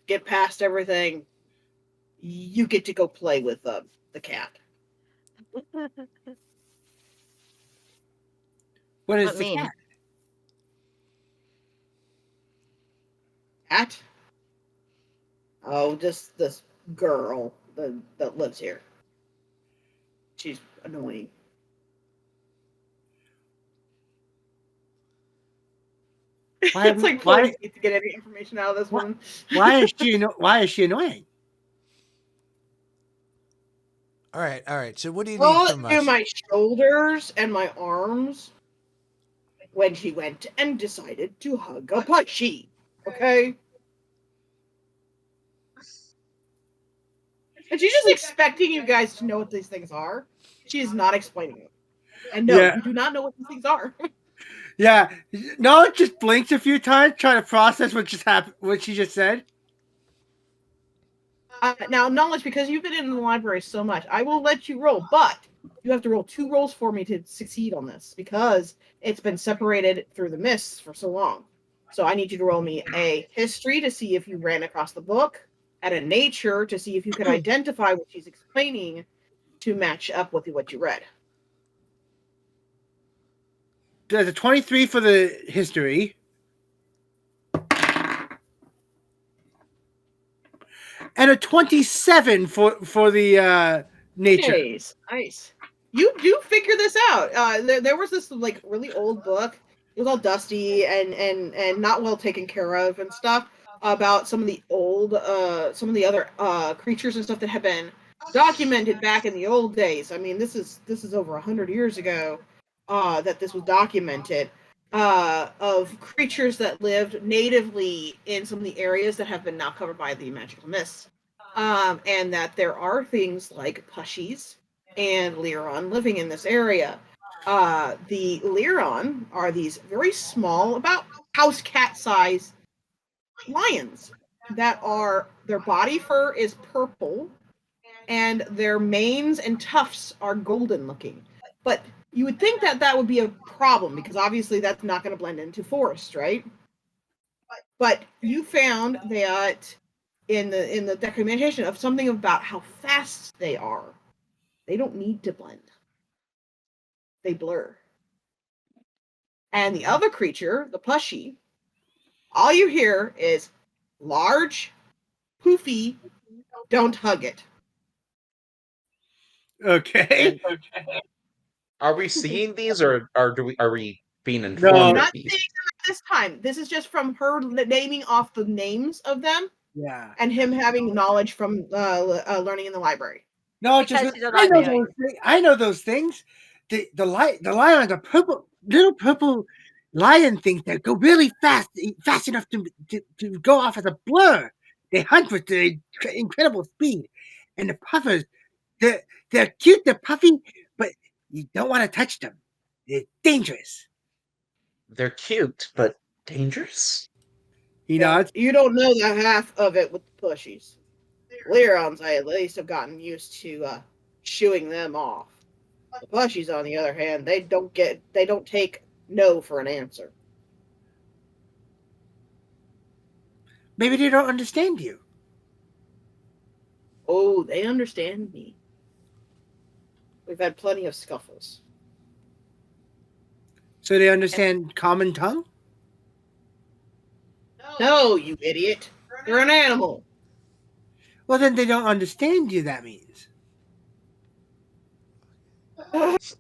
get past everything, you get to go play with the cat. What is What the mean? cat? Cat? Oh, just this girl that lives here. She's annoying. It's like pulling teeth to get any information out of this one. Why is she annoying? All right. So what do you need from us? My shoulders and my arms when she went and decided to hug a Pushy. Okay? And she's just expecting you guys to know what these things are. She is not explaining it. And no, you do not know what these things are. Yeah. No, it just blinks a few times trying to process what just happened, what she just said. Now, Knowledge, because you've been in the library so much, I will let you roll, but you have to roll 2 rolls for me to succeed on this because it's been separated through the mists for so long. So I need you to roll me a history to see if you ran across the book, and a nature to see if you could identify what she's explaining to match up with what you read. There's a 23 for the history. And a 27 for the nature. Nice. You do figure this out. There was this like really old book. It was all dusty and not well taken care of and stuff about some of the old some of the other creatures and stuff that have been documented back in the old days. I mean, this is over 100 years ago that this was documented of creatures that lived natively in some of the areas that have been now covered by the magical mists. And that there are things like Pushies and Learon living in this area. The Learon are these very small, about house cat size lions that are, their body fur is purple and their manes and tufts are golden looking. But you would think that that would be a problem because obviously that's not going to blend into forest, right? But you found that in the documentation of something about how fast they are. They don't need to blend. They blur. And the other creature, the Pushy, all you hear is large, poofy, don't hug it. Okay. Are we seeing these, or are we being You're informed of not seeing these? them at this time. This is just from her naming off the names of them Yeah. and him having knowledge from learning in the library. No, it's just Because he's a I know librarian. those things. I know those things. The lion, the little purple lion things that go really fast enough to go off as a blur. They hunt with incredible speed, and the puffers, they're cute, they're puffy, but you don't want to touch them. They're dangerous. They're cute, but dangerous. You know, it's, You don't know the half of it with the pushies. Learons, I at least have gotten used to shooing them off. The pushies, on the other hand, they don't take no for an answer. maybe they don't understand you. Oh, they understand me. We've had plenty of scuffles. So they understand common tongue. No, you idiot. They're an animal. Well, then they don't understand you. That means. Does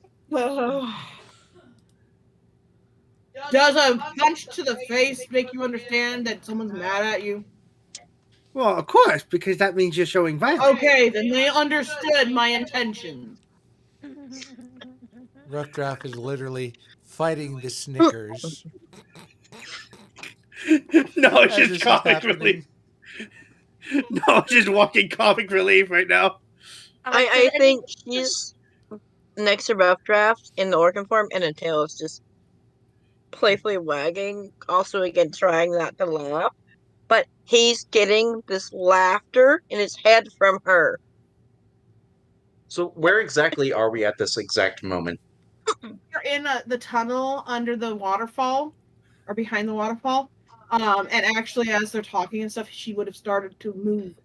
a punch to the face make you understand that someone's mad at you? Well, of course, because that means you're showing violence. Okay, then they understood my intentions. RuffDraft is literally fighting the Snickers. No, it's as just this is comic happening. relief. No, it's just walking comic relief right now. I think he's next to RuffDraft in the organ form, and a tail is just playfully wagging, also again trying not to laugh. But he's getting this laughter in his head from her. So where exactly are we at this exact moment? You're in the tunnel under the waterfall, or behind the waterfall. And actually, as they're talking and stuff, she would have started to move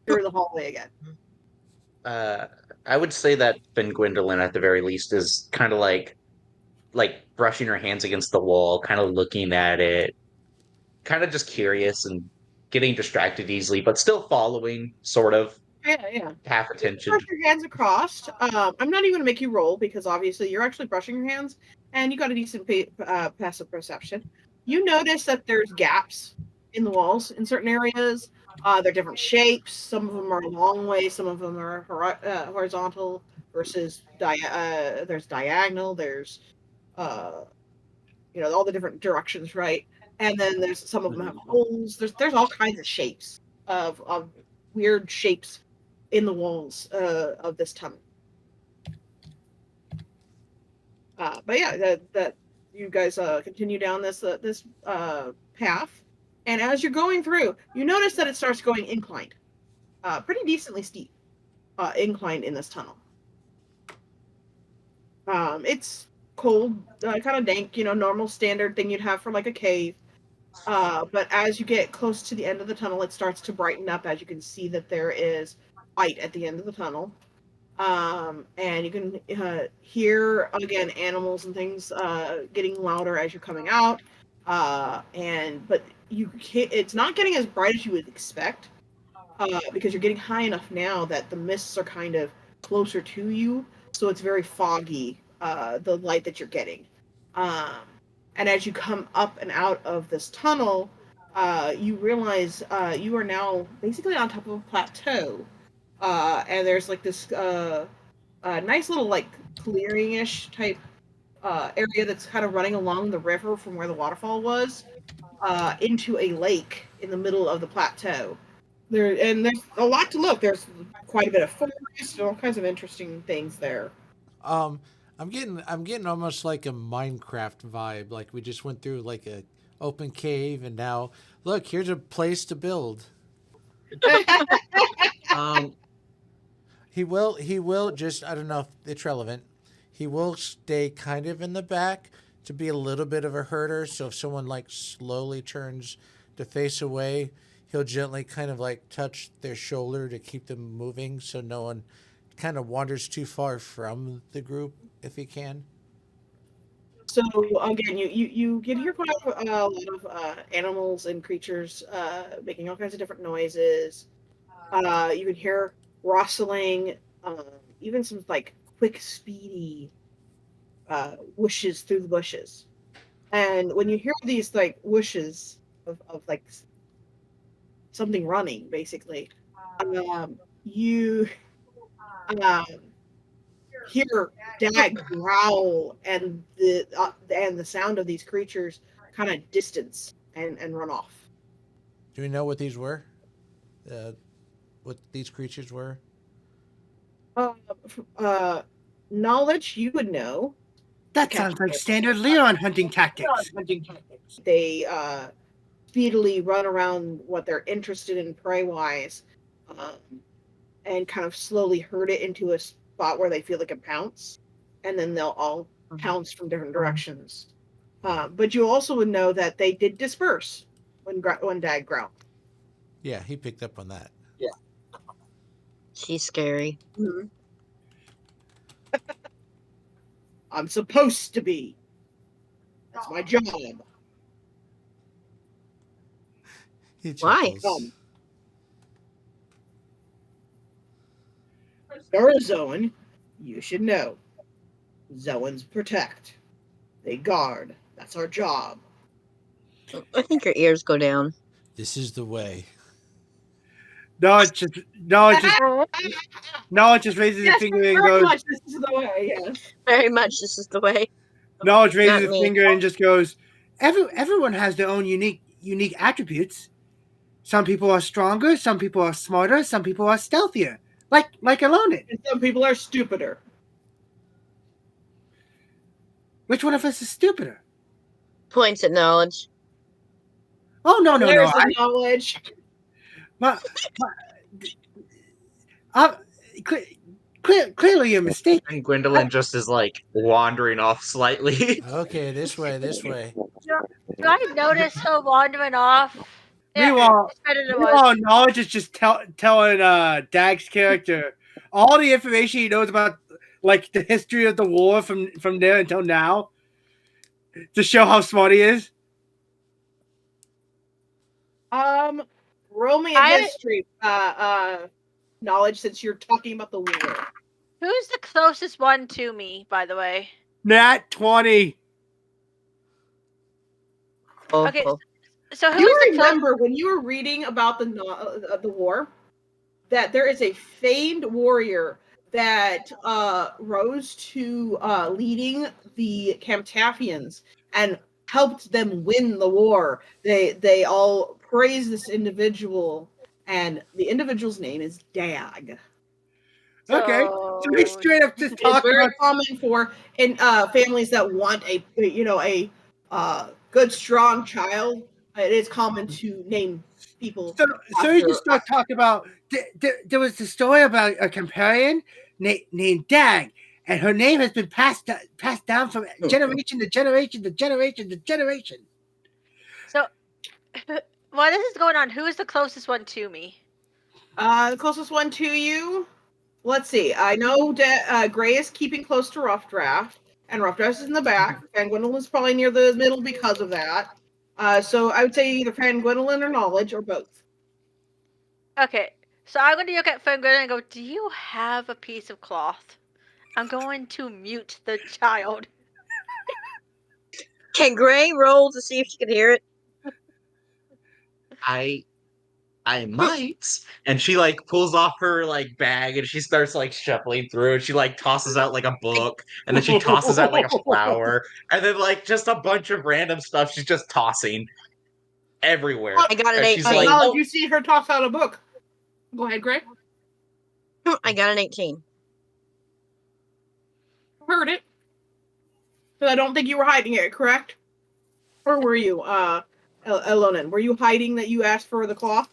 through the hallway again. I would say that Fengwendolyn, at the very least, is kind of like brushing her hands against the wall, kind of looking at it, kind of just curious and getting distracted easily, but still following, sort of Yeah. half attention. Brush your hands across. I'm not even going to make you roll because obviously you're actually brushing your hands and you got a decent passive perception. You notice that there's gaps in the walls in certain areas. They're different shapes. Some of them are a long way. Some of them are horizontal versus there's diagonal. There's all the different directions, right? And then there's some of them have holes. There's all kinds of shapes of weird shapes in the walls of this tunnel. But yeah, that you guys continue down this path, and as you're going through, you notice that it starts going inclined, pretty decently steep incline in this tunnel. It's cold, kind of dank, normal standard thing you'd have for like a cave. But as you get close to the end of the tunnel, it starts to brighten up as you can see that there is light at the end of the tunnel. And you can hear, again, animals and things getting louder as you're coming out. But it's not getting as bright as you would expect because you're getting high enough now that the mists are kind of closer to you. So it's very foggy, the light that you're getting. And as you come up and out of this tunnel, you realize you are now basically on top of a plateau. And there's like this nice little like clearing-ish type area that's kind of running along the river from where the waterfall was into a lake in the middle of the plateau. There's a lot to look. There's quite a bit of forest and all kinds of interesting things there. I'm getting almost like a Minecraft vibe. Like we just went through like a open cave, and now look, here's a place to build. He will just, I don't know if it's relevant. He will stay kind of in the back to be a little bit of a herder. So if someone like slowly turns to face away, he'll gently kind of like touch their shoulder to keep them moving so no one kind of wanders too far from the group if he can. So again, you can hear quite a lot of animals and creatures making all kinds of different noises. You can hear rustling, even some like quick, speedy whooshes through the bushes. And when you hear these like whooshes of like something running, basically, you um, hear Dag growl, and the sound of these creatures kind of distance and run off. Do we know what these were? What these creatures were? Knowledge, you would know. That sounds like standard Learon hunting tactics. They speedily run around what they're interested in prey-wise, and kind of slowly herd it into a spot where they feel they can pounce, and then they'll all pounce from different directions. But you also would know that they did disperse when Dag growled. Yeah, he picked up on that. She's scary. Mm-hmm. I'm supposed to be. That's my job. Why? You're a Zoan. You should know. Zoans protect. They guard. That's our job. I think your ears go down. This is the way. No, it just raises Yes, a finger and very goes. much this is the way. Yes. Very much this is the way. Knowledge raises Not a me. finger and just goes. Everyone has their own unique attributes. Some people are stronger. Some people are smarter. Some people are stealthier. Like Alonin. And some people are stupider. Which one of us is stupider? Points at knowledge. Oh no! There's the knowledge. Clearly you're mistaken. And Gwendolyn just is like wandering off slightly. Okay, this way. Do I notice her wandering off? Meanwhile, it's better than it was. Knowledge is just telling Dag's character all the information he knows about, like the history of the war from there until now, to show how smart he is. Roll me a history knowledge, since you're talking about the war. Who's the closest one to me, by the way? Nat 20. Okay, so who you is the remember when you were reading about the war, that there is a famed warrior that rose to leading the Camtafians and helped them win the war. They all praise this individual, and the individual's name is Dag. Okay, so we straight up just talk. It's very common for in families that want a good strong child. It is common to name people. So you just start talking about. There was the story about a companion named Dag, and her name has been passed down from generation to generation to generation to generation. So, while this is going on, who is the closest one to me? The closest one to you. Let's see. I know Gray is keeping close to RuffDraft, and RuffDraft is in the back. Fengwendolyn is probably near the middle because of that. So I would say either Fengwendolyn or Knowledge, or both. Okay, so I'm going to look at Fengwendolyn and go, do you have a piece of cloth? I'm going to mute the child. Can Gray roll to see if she can hear it? I might. And she like pulls off her like bag and she starts like shuffling through, and she like tosses out like a book, and then she tosses out like a flower, and then like just a bunch of random stuff she's just tossing everywhere. I got an 18. Like, you see her toss out a book. Go ahead, Gray. I got an 18. Heard it. But I don't think you were hiding it, correct? Or were you, Elonin? Were you hiding that you asked for the cloth?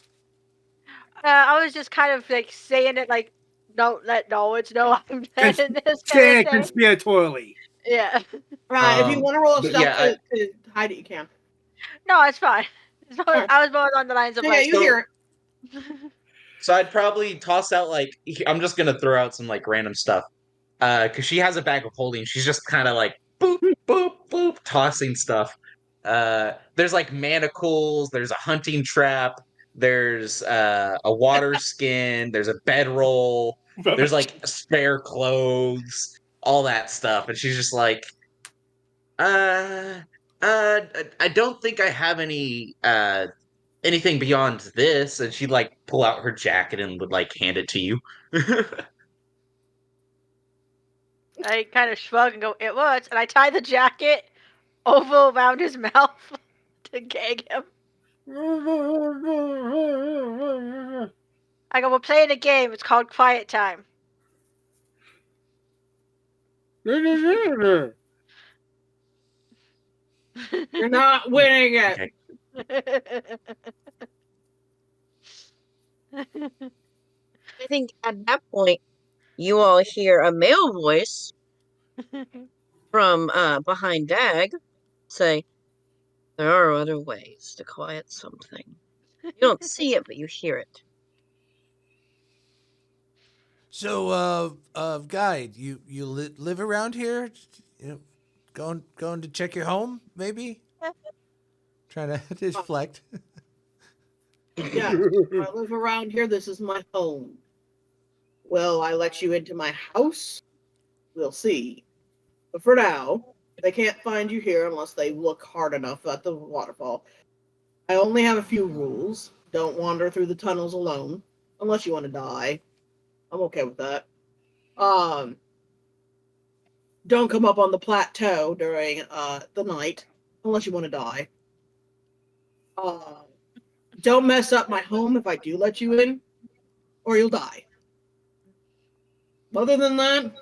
I was just kind of like saying it like, don't let Knowledge know I'm saying this. Saying it conspiratorially. Yeah. Right. If you want to roll a stealth yeah, to hide it, you can. No, it's fine. I was more on the lines of Yeah, you hear it. So I'd probably toss out like, I'm just gonna throw out some like random stuff, because she has a bag of holding. She's just kind of like boop boop boop tossing stuff. There's like manacles. There's a hunting trap. There's a water skin. There's a bedroll. There's like spare clothes. All that stuff, and she's just like, Uh, I don't think I have anything beyond this. And she'd like pull out her jacket and would like hand it to you. I kind of shrug and go, "It was," and I tie the jacket over around his mouth to gag him. I go, "We're playing a game. It's called Quiet Time." You're not winning it. Okay. I think at that point, you all hear a male voice from behind Dag say, "There are other ways to quiet something." You don't see it, but you hear it. So, guide, you live around here? You know, going to check your home, maybe? Trying to deflect. Yeah, I live around here. This is my home. Will I let you into my house? We'll see. But for now, they can't find you here unless they look hard enough at the waterfall. I only have a few rules. Don't wander through the tunnels alone, unless you want to die. I'm okay with that. Don't come up on the plateau during the night, unless you want to die. Don't mess up my home if I do let you in, or you'll die. Other than that,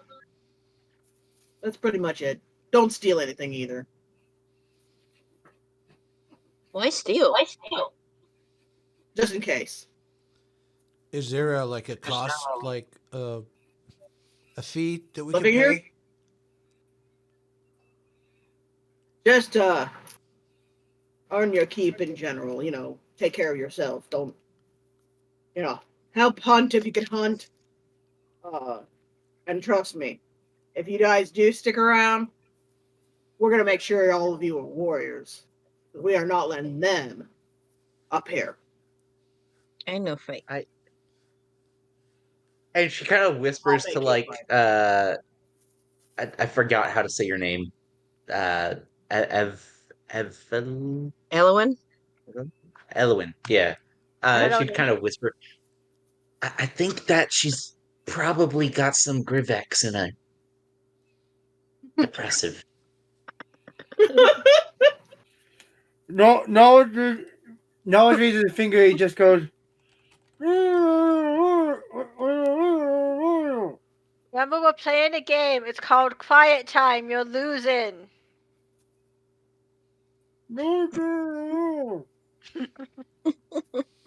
that's pretty much it. Don't steal anything either. Why steal? Just in case. Is there a cost, like a fee that we can Living here? pay? Just earn your keep in general, take care of yourself. Don't help hunt if you can hunt. And trust me, if you guys do stick around, we're gonna make sure all of you are warriors. We are not letting them up here. I know fight. And she kind of whispers I'll to make like it I forgot how to say your name. Evelyn? Elwyn? Elwyn, yeah. I don't She'd kind of whisper, I think that she's probably got some Grivex in a depressive. No, raises his finger. He just goes. Remember, we're playing a game. It's called Quiet Time. You're losing.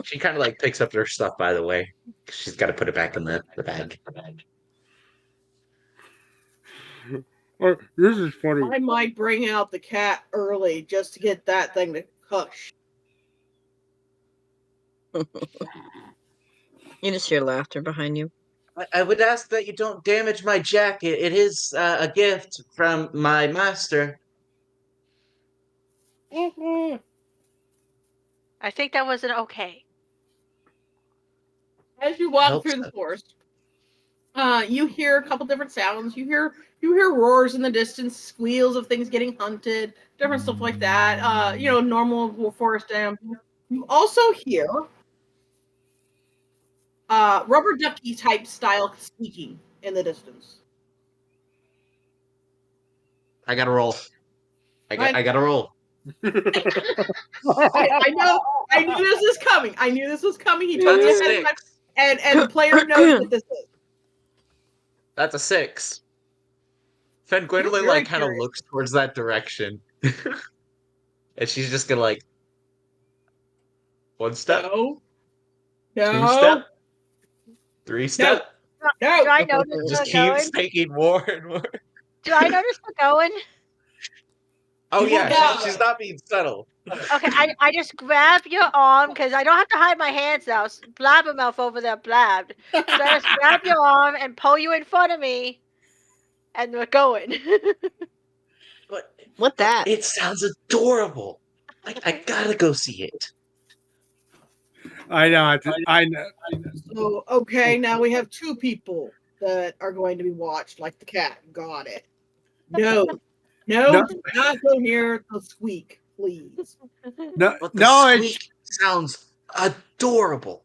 She kind of like picks up their stuff, by the way. She's got to put it back in the bag. This is funny. I might bring out the cat early just to get that thing to hush. You just hear laughter behind you. I would ask that you don't damage my jacket. It is a gift from my master. I think that was an okay. As you walk hope through so. the forest, you hear a couple different sounds. You hear roars in the distance, squeals of things getting hunted, different stuff like that. Normal forest animals. You also hear rubber ducky type style squeaking in the distance. I gotta roll. I gotta roll. I know. I knew this was coming. He told me That's a ahead of time, 6. and the player knows what this is. That's a 6. Fengwendolyn like kind of looks towards that direction. And she's just gonna like 1 step, No. 2 step, 3 step. No. Do I notice Just we're going? keeps taking more and more. Do I notice we're going? Oh You will yeah, die. she's not being subtle. Okay, I just grab your arm because I don't have to hide my hands now. Blabbermouth over there blabbed. So I just grab your arm and pull you in front of me, and we're going. But What that? it sounds adorable. I gotta go see it. I know. So, okay, now we have 2 people that are going to be watched, like the cat. Got it. No. No, No. do not go near the squeak, please. No, But the no, squeak sounds adorable.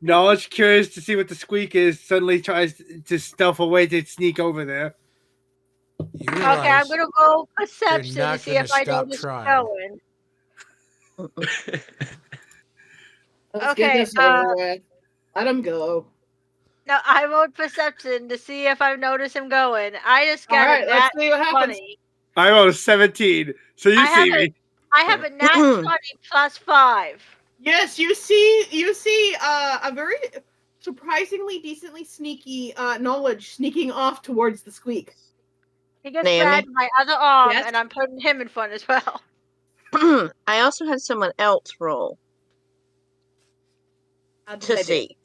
Knowledge, curious to see what the squeak is, suddenly tries to stealth away to sneak over there. You Okay, I'm realize gonna roll you're perception to not see going if to I stop notice him trying. going. Let's Okay, get this over with. Let him go. Now I rolled perception to see if I notice him going. I just All got right, a let's nat see what happens. 20. I rolled a 17, so you I have see me. I have a nat 20 plus 5. Yes, you see a very surprisingly decently sneaky knowledge sneaking off towards the squeak. He just Naomi? grabbed my other arm, Yes? and I'm putting him in front as well. I also had someone else roll How did to they do? see.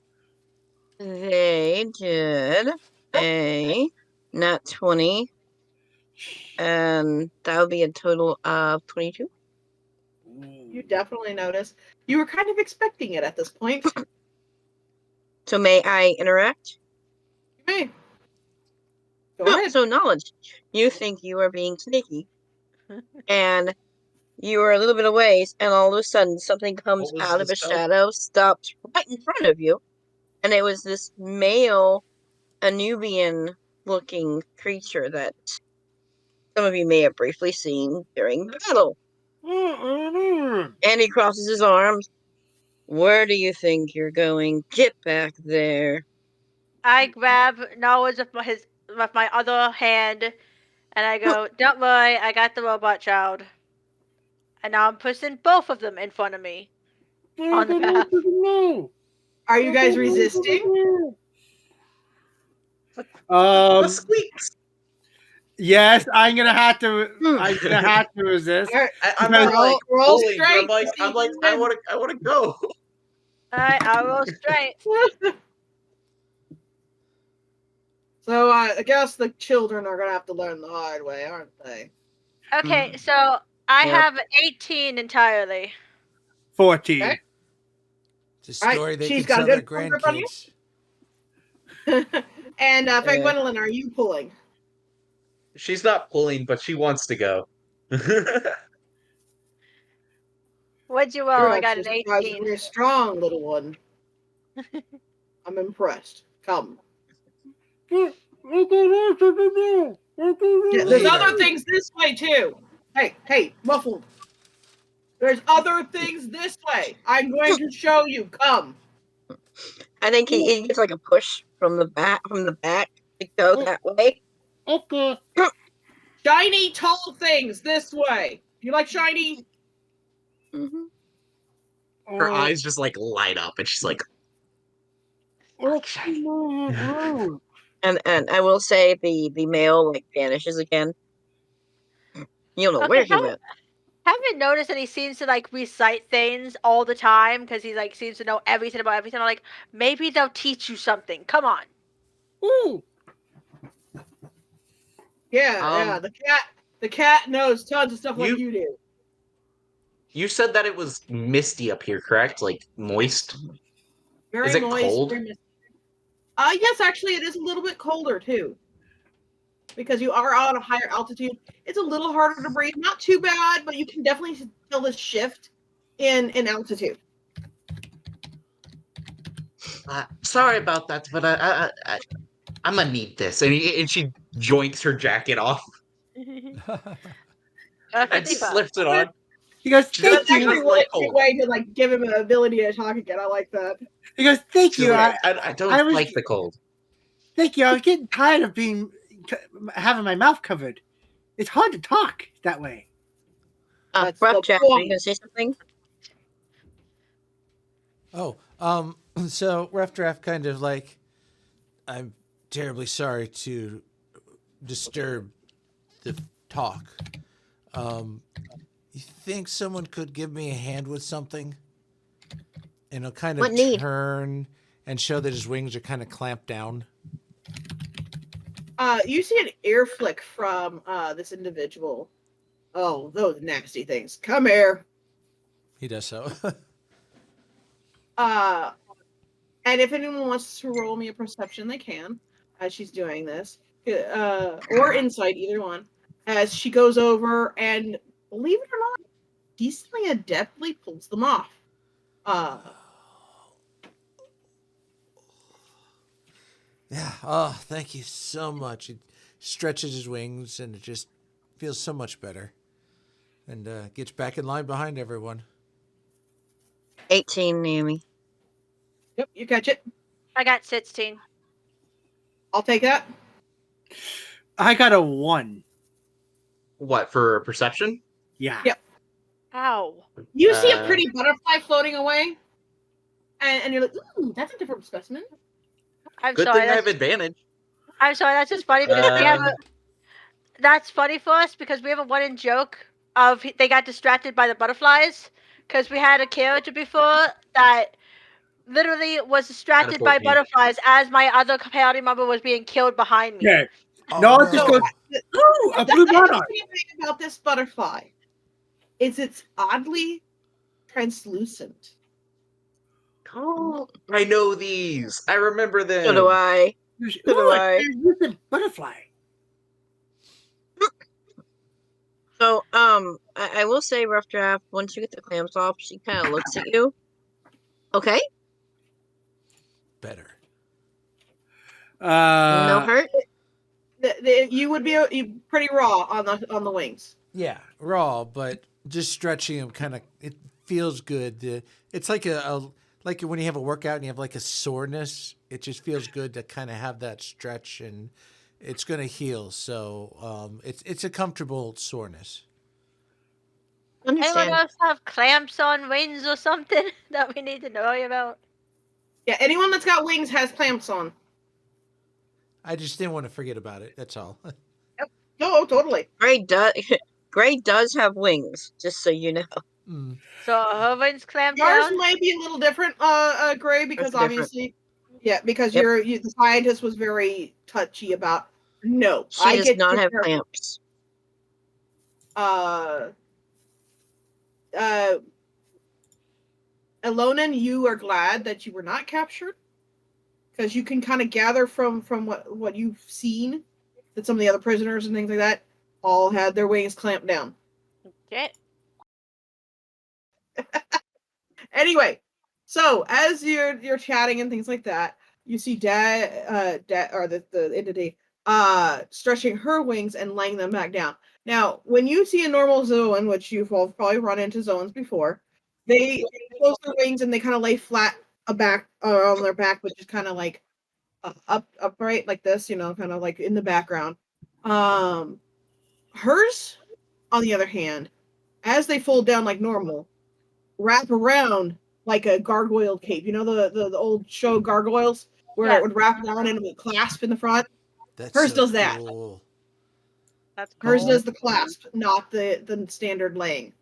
They did a nat 20, and that would be a total of 22. You definitely noticed. You were kind of expecting it at this point. So may I interact? You may. Go ahead. So knowledge, you think you are being sneaky, and you are a little bit of ways, and all of a sudden something comes What was out the of a spell? shadow, stops right in front of you, and it was this male Anubian-looking creature that some of you may have briefly seen during the battle. And he crosses his arms. Where do you think you're going? Get back there. I grab Knowledge with my other hand, and I go, "Don't worry, I got the robot child." And now I'm pushing both of them in front of me on the path. Are you guys resisting? The squeaks. Yes, I'm gonna have to. I'm gonna have to resist. All right, I'm Because- not like roll pulling, but strength. I'm like I want to go. Alright, I'll roll straight. So I guess the children are gonna have to learn the hard way, aren't they? Okay, so I Yep. have 18 entirely. 14. Okay. It's a Right, story they she's can got tell a their good grip on you? grandkids. And Fengwendolyn, are you pulling? She's not pulling, but she wants to go. What'd you roll? You're I got an actually 18. very strong, little one. I'm impressed. Come. Yeah, there's Later. other things this way too. Hey, muffled. There's other things this way. I'm going to show you. Come. I think he gets like a push from the back to go that way. Okay. Shiny, tall things this way. You like shiny? Mm-hmm. Her eyes just like light up, and she's like, And I will say the male like vanishes again. You don't know where he went. Haven't noticed that he seems to like recite things all the time because he like seems to know everything about everything. I'm like, maybe they'll teach you something. Come on. Yeah. The cat knows tons of stuff like you do. You said that it was misty up here, correct? Like moist. Very Is it moist. cold? Very misty. Yes, actually, it is a little bit colder too. Because you are on a higher altitude, it's a little harder to breathe. Not too bad, but you can definitely feel the shift in altitude. Sorry about that, but I'm gonna need this. And she joinks her jacket off and 55. slips it on. He goes, She thank That's actually doesn't you. a feel really cold. great way to like give him an ability to talk again. I like that. He goes, thank She's you. like, I don't I was- like the cold. Thank you. I was getting tired of having my mouth covered. It's hard to talk that way. That's Rough the Jack, are you point. gonna say something? So Rough Draft kind of like, I'm terribly sorry to disturb the talk. You think someone could give me a hand with something? And he'll kind of What need? turn and show that his wings are kind of clamped down. You see an ear flick from this individual. Oh, those nasty things. Come here. He does so. And if anyone wants to roll me a perception, they can, as she's doing this. Or insight, either one. as she goes over and, believe it or not, decently adeptly pulls them off. Yeah. Oh, thank you so much. It stretches his wings and it just feels so much better. And gets back in line behind everyone. 18, Naomi. Yep, you catch it. I got 16. I'll take that. I got a 1. What, for perception? Yeah. Yep. Ow. You see a pretty butterfly floating away, and you're like, ooh, that's a different specimen. I'm Good sorry. thing I have advantage. I'm sorry. That's just funny because we have a. That's funny for us because we have a one-in joke of they got distracted by the butterflies because we had a character before that literally was distracted by 14. butterflies as my other party member was being killed behind me. Yeah. Oh, no, it no. just goes, ooh, a The blue monarch. interesting thing about this butterfly is it's oddly translucent. Oh, I know these. I remember them. So do I. Ooh, So do I. a translucent butterfly. So, I will say, Rough Draft, once you get the clamps off, she kind of looks at you. Okay? Better. No hurt? You would be pretty raw on the wings. Yeah, raw, but just stretching them kind of it feels good. It's like like when you have a workout and you have like a soreness. It just feels good to kind of have that stretch, and it's going to heal. So it's a comfortable soreness. Anyone Understand. else have clamps on wings or something that we need to know about? Yeah, anyone that's got wings has clamps on. I just didn't want to forget about it. That's all. No, totally. Gray does have wings, just so you know. Mm. So her wings clamped Yours down. might be a little different, Gray, because That's different. obviously, yeah, because Yep. the scientist was very touchy about. No, She does not have careful. clamps. Elonan, you are glad that you were not captured, because you can kind of gather from what you've seen that some of the other prisoners and things like that all had their wings clamped down. Okay. Anyway, so as you're chatting and things like that, you see the entity stretching her wings and laying them back down. Now, when you see a normal Zoan, which you've all probably run into Zoans before, they close their wings and they kind of lay flat on their back, but just kind of like upright like this, kind of like in the background. Hers, on the other hand, as they fold down like normal, wrap around like a gargoyle cape. You know the old show Gargoyles, where Yeah. it would wrap down and it would clasp in the front. That's Hers so does that. cool. That's Hers cool. does the clasp, not the standard laying.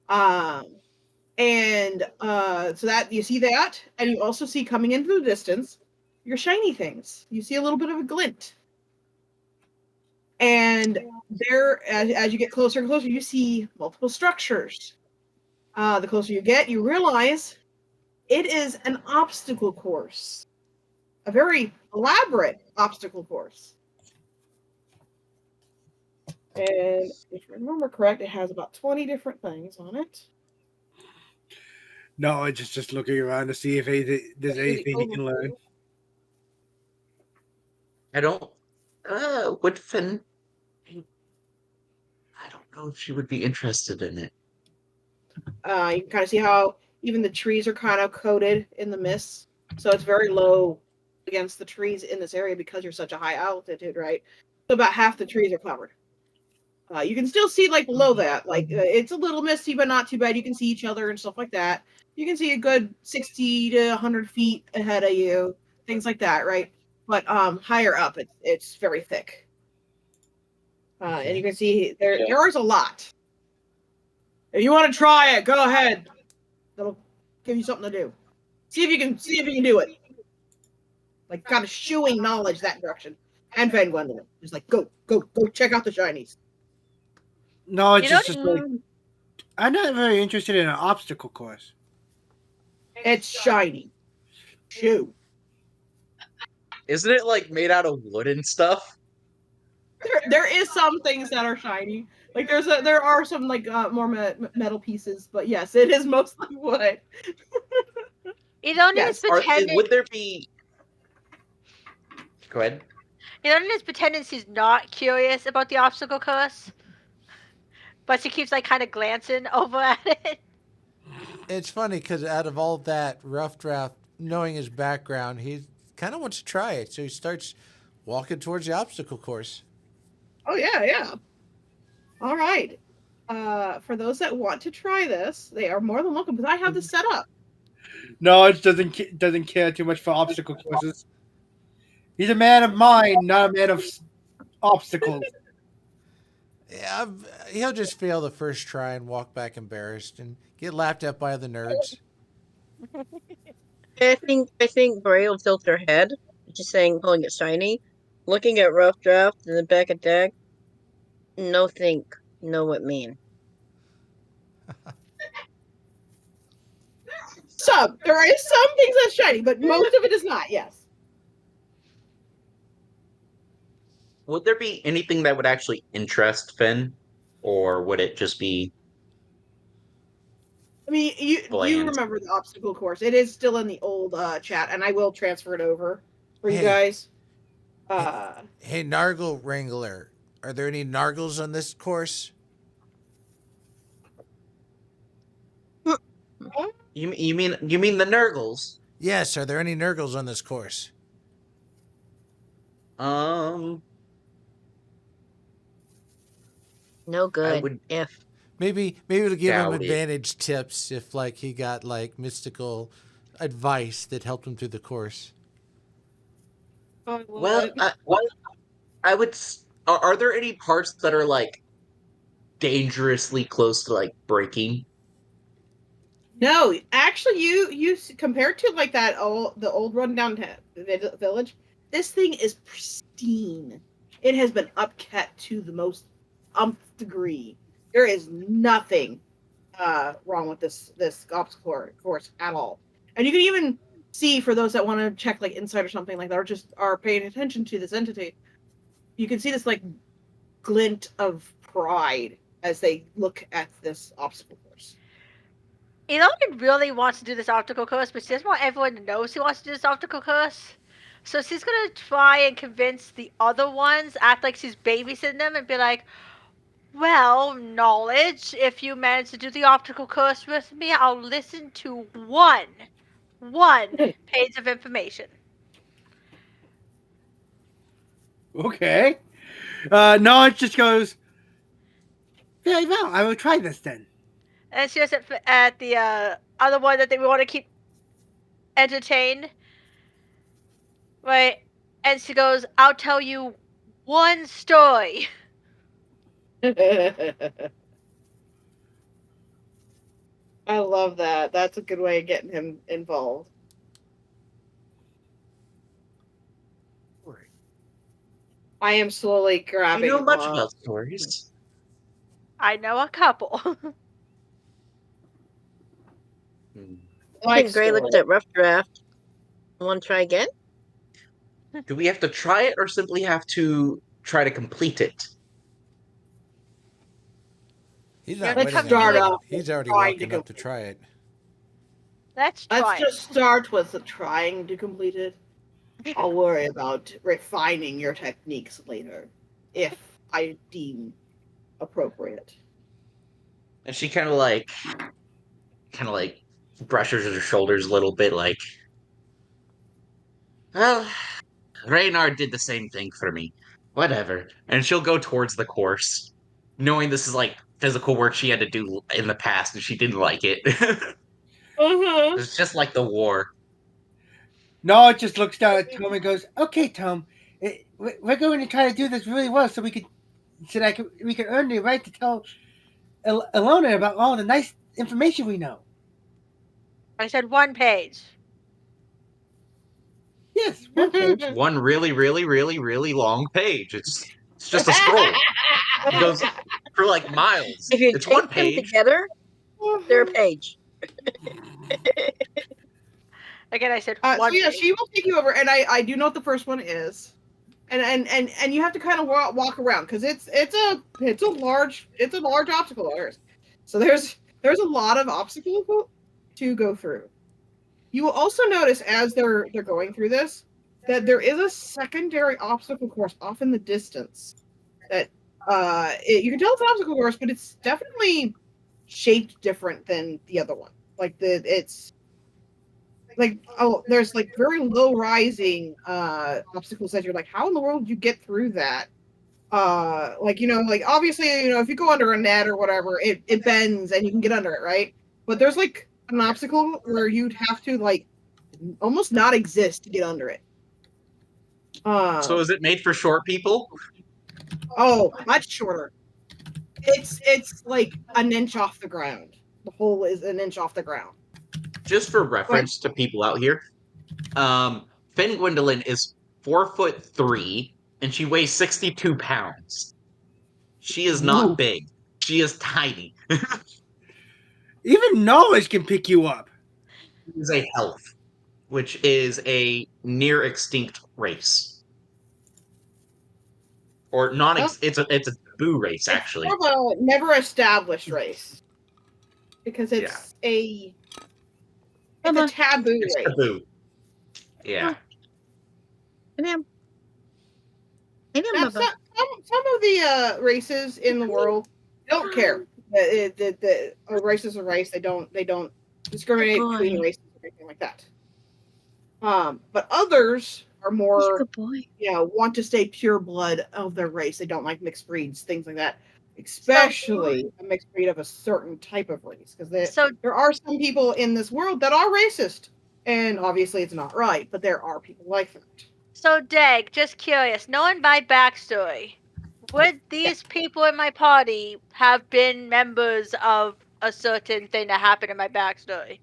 And so that you see that, and you also see coming into the distance your shiny things. You see a little bit of a glint. And there, as you get closer and closer, you see multiple structures. The closer you get, you realize it is an obstacle course. A very elaborate obstacle course. And if I remember correct, it has about 20 different things on it. No, I just looking around to see if there's anything you can learn. I don't. Would Finn? I don't know if she would be interested in it. You can kind of see how even the trees are kind of coated in the mist. So it's very low against the trees in this area because you're such a high altitude, right? So about half the trees are covered. You can still see like below that, like it's a little misty, but not too bad. You can see each other and stuff like that. You can see a good 60 to 100 feet ahead of you, things like that, right? But higher up, it's very thick. And you can see there is a lot. If you want to try it, go ahead. That'll give you something to do. See if you can do it. Like kind of shooing knowledge that direction. And Fengwendolyn. Just like go check out the shinies. No, it's You know- just like I'm not very interested in an obstacle course. It's shiny. Shoo. Isn't it like made out of wood and stuff? There is some things that are shiny. Like there are some like more metal pieces, but yes, it is mostly wood. Elon is Yes. pretending. Would there be? Go ahead. Elon is pretending she's not curious about the obstacle course, but she keeps like kind of glancing over at it. It's funny because out of all that, RuffDraft, knowing his background, he kind of wants to try it. So he starts walking towards the obstacle course. Oh yeah. All right. For those that want to try this, they are more than welcome because I have this set up. Knowledge doesn't care too much for obstacle courses. He's a man of mind, not a man of obstacles. Yeah, he'll just fail the first try and walk back embarrassed and get laughed at by the nerds. I think Bray will tilt her head, just saying, calling it shiny, looking at RuffDraft in the back of Dag. No think, know what mean. There is some things that's shiny, but most of it is not. Yes. Would there be anything that would actually interest Finn, or would it just be? I mean, you Bland. remember the obstacle course? It is still in the old chat, and I will transfer it over for you Hey. guys. Hey, Nargle Wrangler, are there any Nargles on this course? You mean the Nurgles? Yes, are there any Nurgles on this course? No good. I would. If Maybe it'll give him Doubt it. advantage tips if like he got like mystical advice that helped him through the course. Well, I would. Are there any parts that are like dangerously close to like breaking? No, actually, you compared to like the old rundown village, this thing is pristine. It has been upkept to the most degree. There is nothing wrong with this obstacle course at all. And you can even see, for those that want to check like inside or something like that, or just are paying attention to this entity, you can see this like glint of pride as they look at this obstacle course. Elon really wants to do this obstacle course, but she doesn't want everyone to know she wants to do this obstacle course. So she's gonna try and convince the other ones, act like she's babysitting them, and be like, well, Knowledge, if you manage to do the obstacle course with me, I'll listen to one page of information. Okay. Knowledge just goes, very well, I will try this then. And she looks at the other one that they want to keep entertained. Right? And she goes, I'll tell you one story. I love that. That's a good way of getting him involved. I am slowly grabbing. You know much about stories. I know a couple. I think Gray looked at RuffDraft. Want to try again? Do we have to try it, or simply have to try to complete it? He's not Let's ready start yet. off He's already trying walking to up to try it. Let's try it. just start with the trying to complete it. I'll worry about refining your techniques later, if I deem appropriate. And she kind of like brushes her shoulders a little bit, like, well, Reynard did the same thing for me. Whatever. And she'll go towards the course, knowing this is like physical work she had to do in the past, and she didn't like it. It's just like the war. Knowledge just looks down at Tom and goes, okay, Tom, we're going to try to do this really well so we can earn the right to tell Ilona about all the nice information we know. I said one page. Yes, one page. One really, really, really, really long page. It's just a scroll. It goes for like miles. If you It's take one them page. together, they're a page. Again, I said So one yeah, page. she will take you over, and I do know what the first one is. and you have to kind of walk around because it's a large obstacle course. So there's a lot of obstacles to go through. You will also notice as they're going through this that there is a secondary obstacle course off in the distance. That you can tell it's an obstacle course, but it's definitely shaped different than the other one. Like it's like there's like very low rising obstacles that you're like, how in the world did you get through that? Like like obviously if you go under a net or whatever, it bends and you can get under it, right? But there's like an obstacle where you'd have to like almost not exist to get under it. So is it made for short people? Oh, much shorter. It's like an inch off the ground. The hole is an inch off the ground. Just for reference to people out here, Fengwendolyn is 4'3" and she weighs 62 pounds. She is not big. She is tiny. Even knowledge can pick you up. She is a elf, which is a near extinct race. Or it's a taboo race, actually. It's more of a never established race. Because it's a taboo race. Taboo. Yeah. Now, some of the races in the world don't care. The race is a race. They don't discriminate between races or anything like that. But others are more, want to stay pure blood of their race. They don't like mixed breeds, things like that. Especially a mixed breed of a certain type of race, because there are some people in this world that are racist, and obviously it's not right, but there are people like that. So, Dag, just curious, knowing my backstory, would these people in my party have been members of a certain thing that happened in my backstory?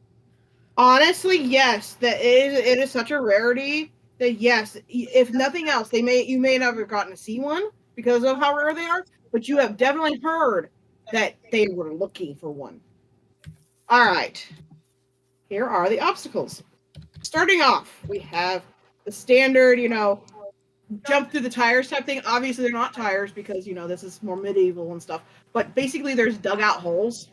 Honestly, yes. It is such a rarity that yes, if nothing else, you may not have gotten to see one because of how rare they are, but you have definitely heard that they were looking for one. All right. Here are the obstacles. Starting off, we have the standard, jump through the tires type thing. Obviously, they're not tires because, this is more medieval and stuff. But basically, there's dugout holes.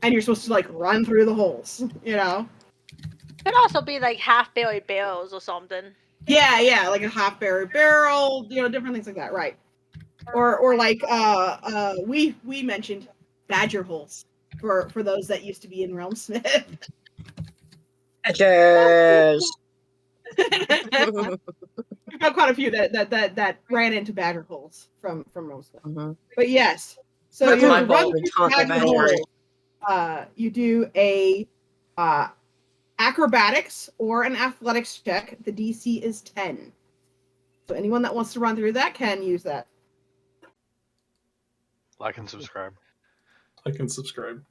And you're supposed to, like, run through the holes, Could also be, like, half-buried barrels or something. Yeah, like a half-buried barrel, different things like that, right. Or like, we mentioned badger holes for those that used to be in Realm Smith. Badgers! We've got quite a few that ran into badger holes from Realm Smith. Mm-hmm. But yes, so That's you my run fault. through badger holes. You do a acrobatics or an athletics check. The DC is 10. So anyone that wants to run through that can use that. Like and subscribe. Like and subscribe.